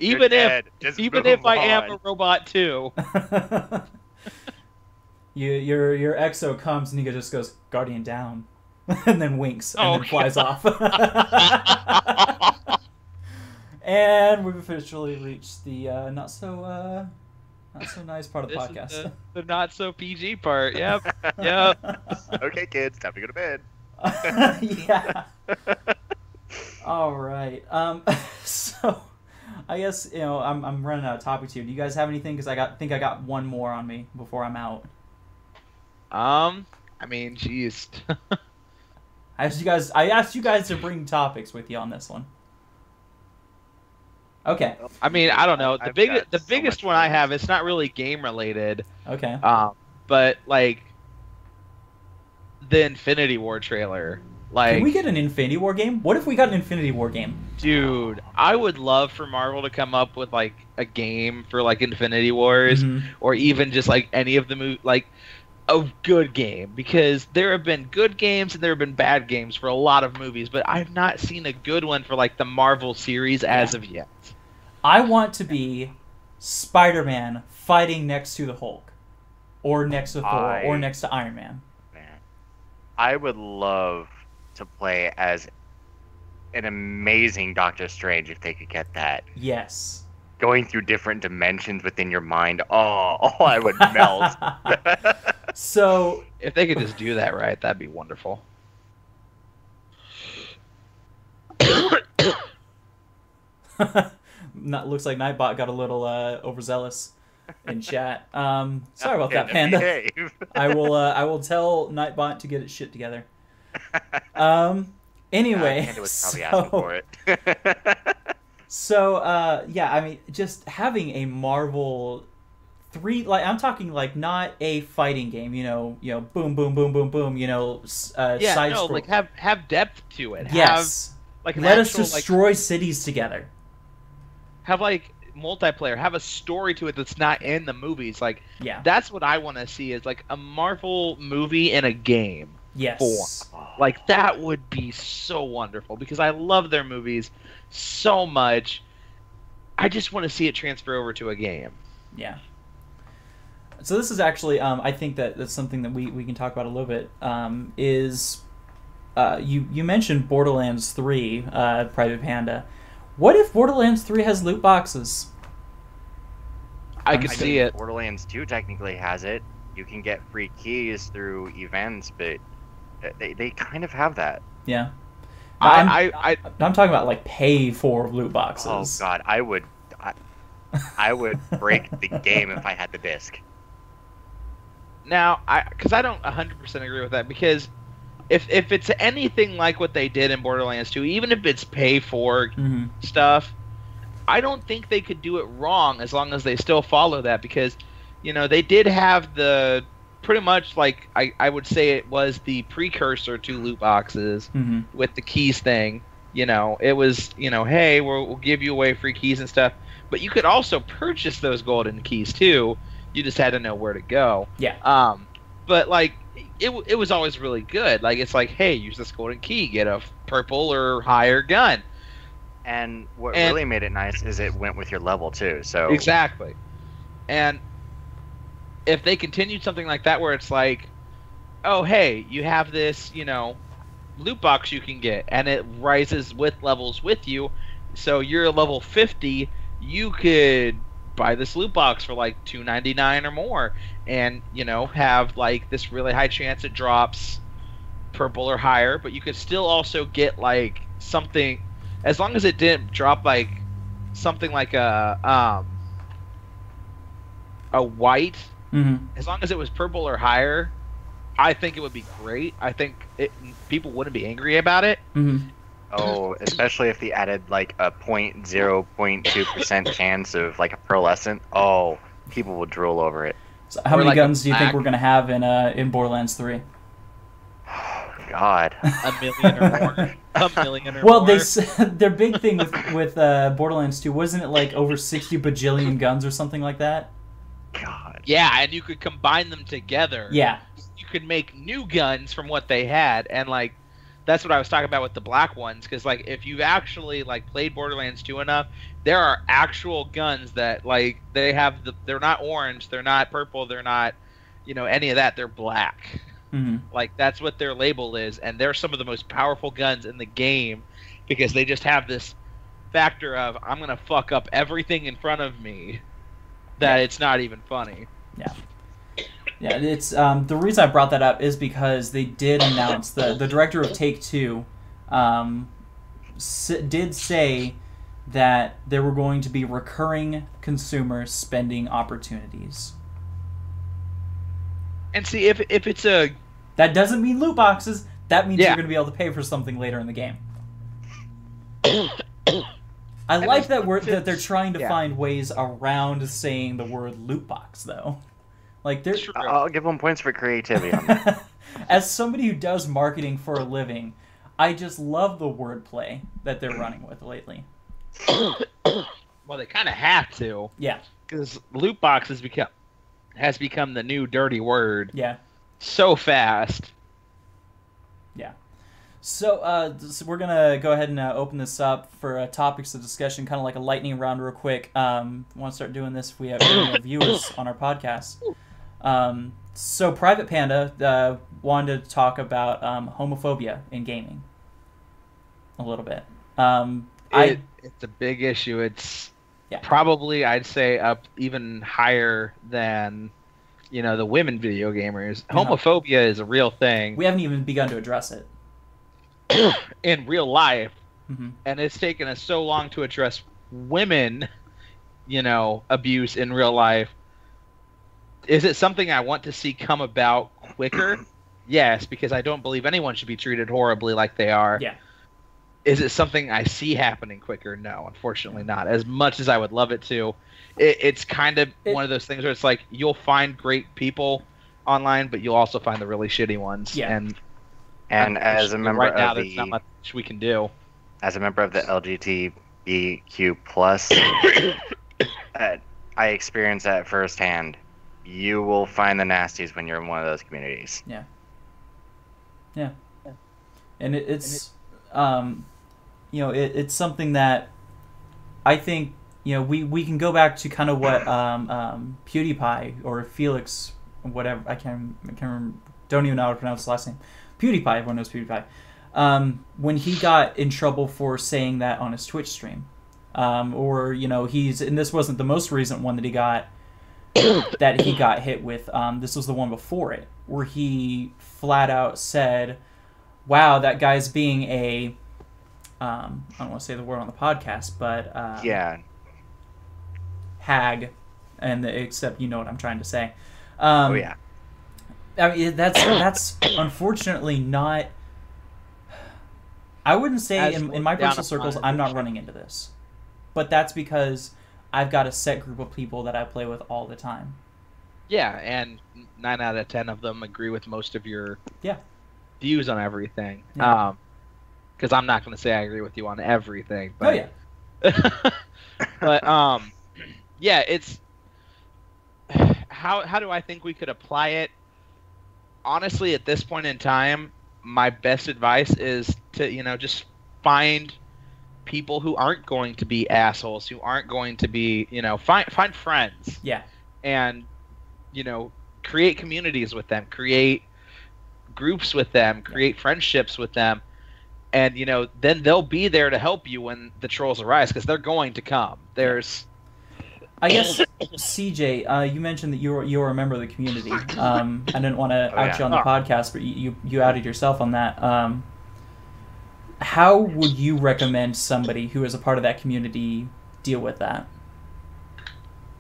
Even if I am a robot too. Your Exo comes and he just goes, Guardian down. And then winks and then flies off. And we've officially reached the not so nice part of the podcast. The not so PG part. Yep. Yep. Okay, kids, time to go to bed. Yeah. All right. So I guess, you know, I'm running out of topics here. Do you guys have anything? Because I think I got one more on me before I'm out. I mean, jeez. I asked you guys to bring topics with you on this one. Okay. I mean, I don't know. The biggest one I have, it's not really game related. Okay. But like the Infinity War trailer. Like, can we get an Infinity War game? What if we got an Infinity War game? Dude, I would love for Marvel to come up with like a game for like Infinity Wars, or even just like any of the like a good game, because there have been good games and there have been bad games for a lot of movies, but I've not seen a good one for like the Marvel series as of yet. I want to be Spider-Man fighting next to the Hulk, or next to Thor, or next to Iron Man. Man, I would love to play as an amazing Doctor Strange if they could get that. Yes. Going through different dimensions within your mind. Oh, I would melt. So, if they could just do that right, that'd be wonderful. Looks like Nightbot got a little overzealous in chat. Sorry about that, Panda. I will tell Nightbot to get its shit together. Anyway, Panda was probably asking for it. Yeah, I mean, just having a Marvel 3, like I'm talking like not a fighting game, boom, boom, boom, boom, boom, side scroll. like have depth to it. Yes. Have, like, let us actual, destroy cities together. Have like multiplayer. Have a story to it that's not in the movies. Like, Yeah. that's what I want to see is like a Marvel movie in a game. Yes. Like, that would be so wonderful because I love their movies so much. I just want to see it transfer over to a game. Yeah. So this is actually, I think that's something that we can talk about a little bit. You mentioned Borderlands 3, Private Panda. What if Borderlands 3 has loot boxes? I could see it. Borderlands 2 technically has it. You can get free keys through events, but they kind of have that. Yeah. I'm talking about like pay for loot boxes. Oh god, I would break the game if I had the disc. Now, because I don't 100% agree with that, because if it's anything like what they did in Borderlands 2, even if it's pay for stuff, I don't think they could do it wrong as long as they still follow that, because they did have the pretty much, like, I would say it was the precursor to loot boxes with the keys thing. It was, hey, we'll give you away free keys and stuff, but you could also purchase those golden keys too. You just had to know where to go. Yeah. But like it was always really good. Like, it's like, hey, use this golden key, get a purple or higher gun. And what really made it nice is it went with your level too. So exactly. And if they continued something like that, where it's like, oh, hey, you have this, loot box you can get, and it rises with levels with you. So you're level 50, you could buy this loot box for like $2.99 or more, and have like this really high chance it drops purple or higher. But you could still also get like something, as long as it didn't drop like something like a white. As long as it was purple or higher, I think it would be great. I think people wouldn't be angry about it. Oh, especially if they added like a 0.2% chance of like a pearlescent. Oh, people would drool over it. So how many guns do you think we're gonna have in Borderlands 3? God. A million or more. A million or well, more. their big thing with Borderlands 2, wasn't it like over 60 bajillion guns or something like that? God. Yeah, and you could combine them together. Yeah. You could make new guns from what they had, and like that's what I was talking about with the black ones, because like if you've actually like played Borderlands 2 enough, there are actual guns that like they're not orange, they're not purple, they're not any of that, they're black. Like, that's what their label is, and they're some of the most powerful guns in the game because they just have this factor of, I'm gonna fuck up everything in front of me, that it's not even funny. Yeah. Yeah, it's the reason I brought that up is because they did announce the director of Take-Two did say that there were going to be recurring consumer spending opportunities. And see, if it's a... That doesn't mean loot boxes. That means you're going to be able to pay for something later in the game. I like that they're trying to find ways around saying the word loot box, though. Like, I'll give them points for creativity on that. As somebody who does marketing for a living, I just love the wordplay that they're running with lately. Well, they kind of have to. Yeah. Because loot box has become the new dirty word. Yeah. So fast. Yeah. So we're going to go ahead and open this up for topics of discussion, kind of like a lightning round real quick. Want to start doing this if we have any viewers on our podcast. So Private Panda wanted to talk about homophobia in gaming a little bit. It's a big issue. It's probably, I'd say, up even higher than the women video gamers. Homophobia is a real thing. We haven't even begun to address it in real life, and it's taken us so long to address women, abuse in real life. Is it something I want to see come about quicker? Yes, because I don't believe anyone should be treated horribly like they are. Yeah. Is it something I see happening quicker? No, unfortunately not. As much as I would love it to, it's kind of one of those things where it's like you'll find great people online, but you'll also find the really shitty ones. Yeah. And as a member right now, of there's not much we can do. As a member of the LGBTQ plus, I experience that firsthand. You will find the nasties when you're in one of those communities. Yeah. And it's it's something that I think, we can go back to kind of what PewDiePie or Felix, whatever, I can't remember, don't even know how to pronounce his last name. PewDiePie, everyone knows PewDiePie. When he got in trouble for saying that on his Twitch stream. And this wasn't the most recent one that he got hit with. This was the one before it, where he flat out said, wow, that guy's being a, I don't want to say the word on the podcast, but hag, except you know what I'm trying to say. Oh yeah. I mean, that's unfortunately not. I wouldn't say in my personal circles I'm not running into this, but that's because I've got a set group of people that I play with all the time. Yeah, and 9 out of 10 of them agree with most of your views on everything. Yeah. Because I'm not going to say I agree with you on everything. But, but yeah, it's how do I think we could apply it? Honestly, at this point in time, my best advice is to just find people who aren't going to be assholes, who aren't going to be find friends. Yeah. And create communities with them, create groups with them, create friendships with them, and then they'll be there to help you when the trolls arise, because they're going to come. I guess, CJ, you mentioned that you're a member of the community. I didn't want to out you on the podcast, but you outed yourself on that. How would you recommend somebody who is a part of that community deal with that?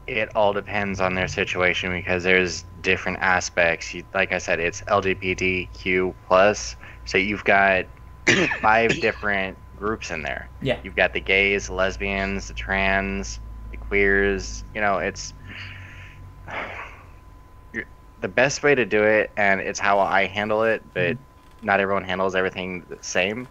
It all depends on their situation, because there's different aspects. Like I said, it's LGBTQ plus, so you've got 5 different groups in there. Yeah. You've got the gays, the lesbians, the trans, the queers. It's the best way to do it, and it's how I handle it, but not everyone handles everything the same,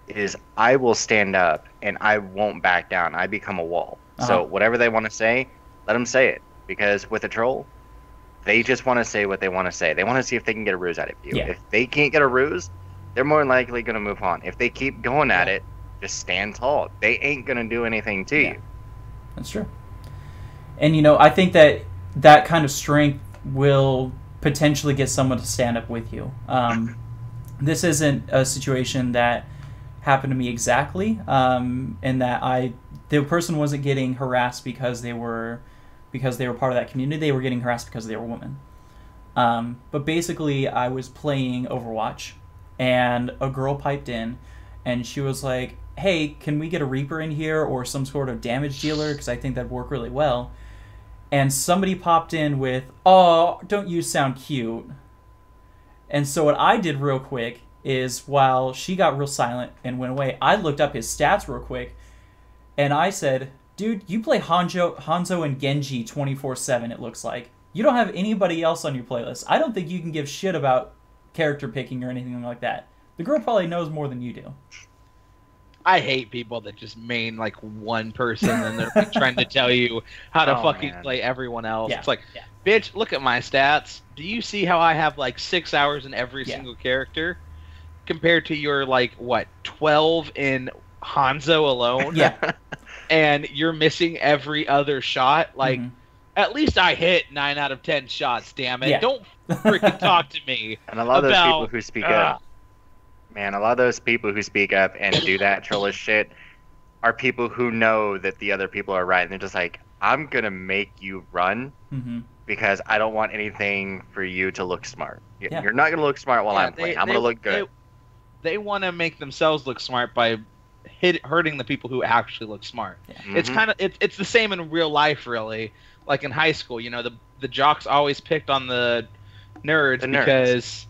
is I will stand up and I won't back down. I become a wall. So whatever they want to say, let them say it, because with a troll, they just want to say what they want to say. They want to see if they can get a ruse out of you. Yeah. If they can't get a ruse, they're more likely going to move on. If they keep going at it, just stand tall. They ain't going to do anything to you. That's true. And, I think that kind of strength will potentially get someone to stand up with you. This isn't a situation that happened to me exactly, in that the person wasn't getting harassed because they were part of that community. They were getting harassed because they were women. But basically, I was playing Overwatch, and a girl piped in, and she was like, hey, can we get a Reaper in here or some sort of damage dealer? Because I think that'd work really well. And somebody popped in with, oh, don't you sound cute? And so what I did real quick is, while she got real silent and went away, I looked up his stats real quick, and I said, dude, you play Hanzo and Genji 24/7, it looks like. You don't have anybody else on your playlist. I don't think you can give shit about character picking or anything like that. The girl probably knows more than you do. I hate people that just main like one person and they're like, trying to tell you how to play everyone else. Yeah. It's like, bitch, look at my stats. Do you see how I have like 6 hours in every single character compared to your 12 in Hanzo alone? Yeah. And you're missing every other shot. At least I hit 9 out of 10 shots, damn it. Yeah. Don't freaking talk to me. And a lot of those people who speak up, man, a lot of those people who speak up and do that trollish shit are people who know that the other people are right. And they're just like, I'm going to make you run because I don't want anything for you to look smart. Yeah. You're not going to look smart while I'm playing. I'm going to look good. They want to make themselves look smart by hurting the people who actually look smart. Yeah. It's kind of it's the same in real life, really. Like in high school, the jocks always picked on the nerds because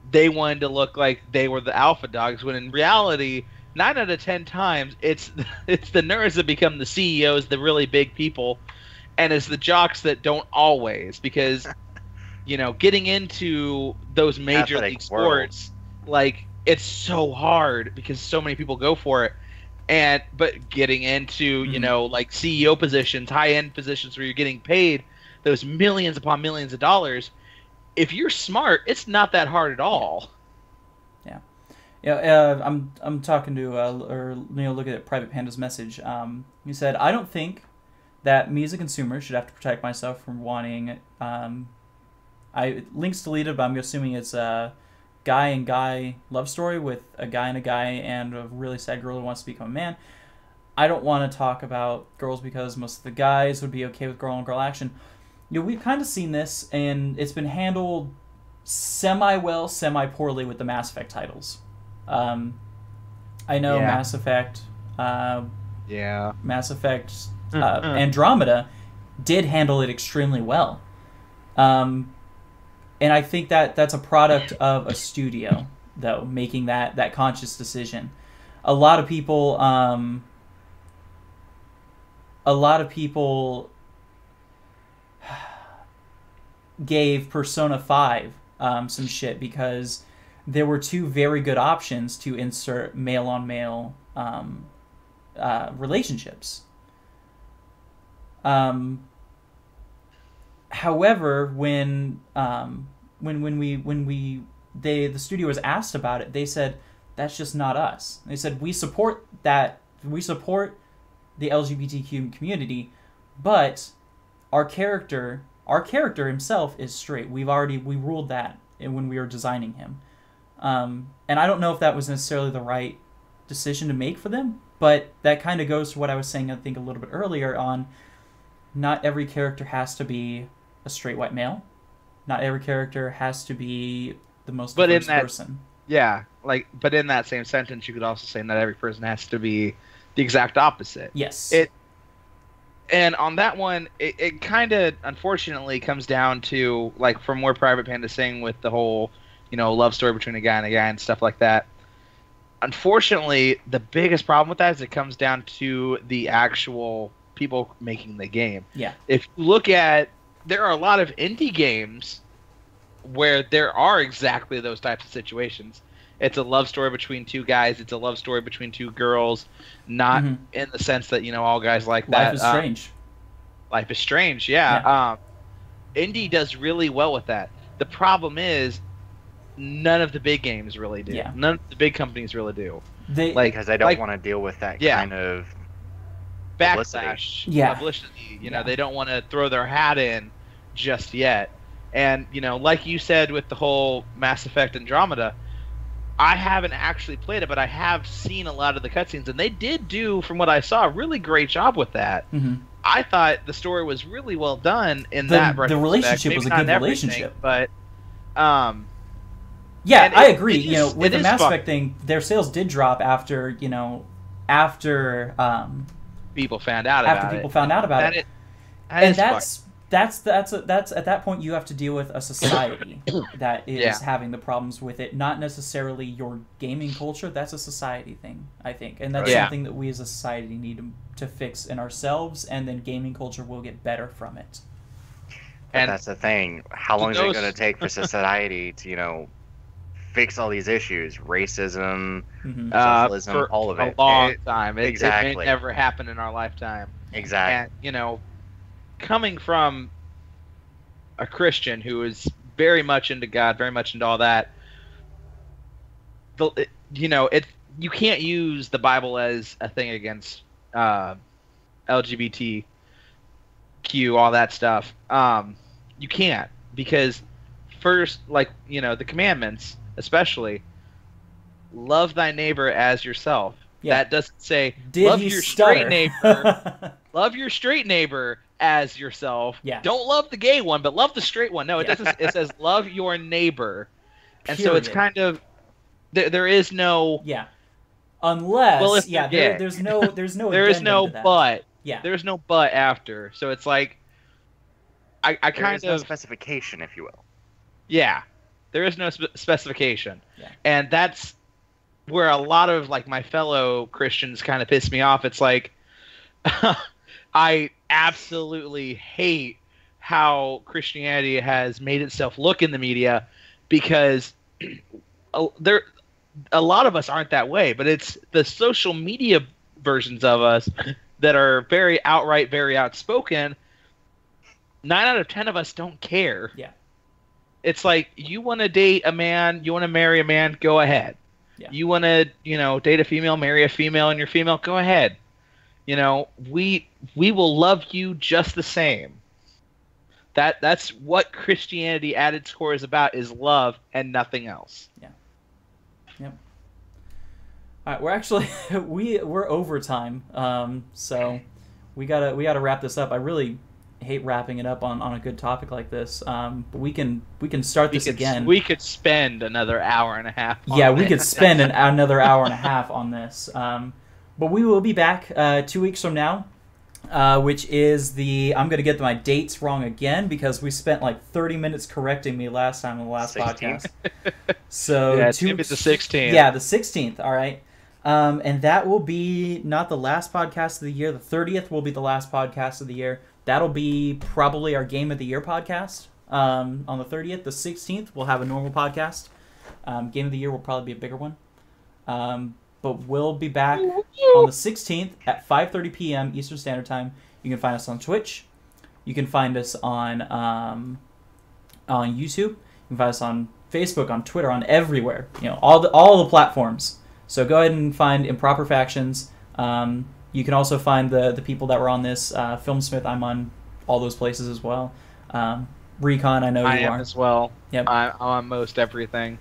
they wanted to look like they were the alpha dogs, when in reality, 9 out of 10 times it's it's the nerds that become the CEOs, the really big people, and it's the jocks that don't always, because getting into those major Athletic league sports, like, it's so hard because so many people go for it. But getting into, like CEO positions, high-end positions where you're getting paid those millions upon millions of dollars, if you're smart, it's not that hard at all. Yeah, I'm talking to looking at Private Panda's message. He said, "I don't think that me as a consumer should have to protect myself from wanting." Links deleted, but I'm assuming it's a guy and guy love story with a guy and a really sad girl who wants to become a man. I don't want to talk about girls because most of the guys would be okay with girl on girl action. We've kind of seen this, and it's been handled semi-well, semi-poorly with the Mass Effect titles. I know Mass Effect, Mass Effect Andromeda did handle it extremely well. And I think that that's a product of a studio, though, making that conscious decision. A lot of people gave Persona 5 some shit because there were two very good options to insert male-on-male relationships. However, when the studio was asked about it, they said that's just not us. They said we support that, we support the LGBTQ community, but our character himself is straight. We ruled that when we were designing him. And I don't know if that was necessarily the right decision to make for them, but that kind of goes to what I was saying, I think, a little bit earlier on. Not every character has to be a straight white male. Not every character has to be the most diverse person. Yeah, but in that same sentence, you could also say not every person has to be the exact opposite. Yes. And on that one, it kind of, unfortunately, comes down to, like, from where Private Panda's saying with the whole, love story between a guy and stuff like that. Unfortunately, the biggest problem with that is it comes down to the actual people making the game. Yeah. If you look at, there are a lot of indie games where there are exactly those types of situations. It's a love story between two guys. It's a love story between two girls. Not in the sense that, all guys like that. Life is Strange. Life is Strange, yeah. Indie does really well with that. The problem is none of the big games really do. Yeah. None of the big companies really do. Because they don't want to deal with that kind of backlash. Publicity. They don't want to throw their hat in just yet. And, like you said with the whole Mass Effect Andromeda, I haven't actually played it, but I have seen a lot of the cutscenes, and they did do, from what I saw, a really great job with that. Mm-hmm. I thought the story was really well done in that retrospect. The relationship was a good relationship. But, yeah, I agree. With the Mass Effect thing, their sales did drop after after people found out about it. After people found out about it. And that's at that point you have to deal with a society that is having the problems with it, not necessarily your gaming culture. That's a society thing, I think, and that's something that we as a society need to fix in ourselves, and then gaming culture will get better from it. And that's the thing. How long is it going to take for society to, fix all these issues? Racism, socialism, for all of it. A long time. It may never happen in our lifetime. Exactly. And, coming from a Christian who is very much into God, very much into all that, you can't use the Bible as a thing against LGBTQ, all that stuff. You can't, because first, the commandments, especially, love thy neighbor as yourself. Yeah. That doesn't say love your straight neighbor. Love your straight neighbor as yourself. Yeah. Don't love the gay one, but love the straight one. No, it doesn't. It says love your neighbor, and so it's kind of there is no unless there's no there is no but there's no but after. So it's like I kind of no specification, if you will. Yeah, there is no specification, and that's where a lot of like my fellow Christians kind of piss me off. It's like I absolutely hate how Christianity has made itself look in the media, because a lot of us aren't that way, but it's the social media versions of us that are very outright, very outspoken. 9 out of 10 of us don't care. Yeah. It's like, you want to date a man, you want to marry a man, go ahead. Yeah. You want to, date a female, marry a female, and you're female, go ahead. We will love you just the same. That's what Christianity at its core is about, is love and nothing else. Yeah. Yep. All right, we're actually we're over time, so we gotta wrap this up. I really hate wrapping it up on a good topic like this, but we can start this again. We could spend another hour and a half. Yeah, we could spend another hour and a half on this, but we will be back 2 weeks from now. Which is I'm going to get my dates wrong again because we spent like 30 minutes correcting me last time on the last 16th. podcast. So yeah, it's going to be the 16th. Yeah, the 16th. All right. And that will be not the last podcast of the year. The 30th will be the last podcast of the year. That'll be probably our Game of the Year podcast on the 30th. The 16th, we'll have a normal podcast. Game of the Year will probably be a bigger one. But we'll be back on the 16th at 5:30 p.m. Eastern Standard Time. You can find us on Twitch. You can find us on YouTube. You can find us on Facebook, on Twitter, on everywhere. All the platforms. So go ahead and find Improper Factions. You can also find the people that were on this. Filmsmith, I'm on all those places as well. Recon, I know you are. I am as well. Yep. I'm on most everything,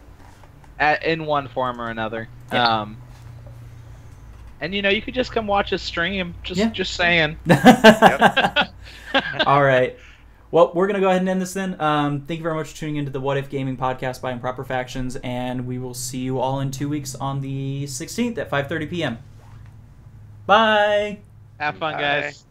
in one form or another. Yeah. And you could just come watch us stream. Just saying. All right. Well, we're gonna go ahead and end this then. Thank you very much for tuning into the What If Gaming podcast by Improper Factions, and we will see you all in 2 weeks on the 16th at 5:30 p.m. Bye. Have fun, Bye. guys.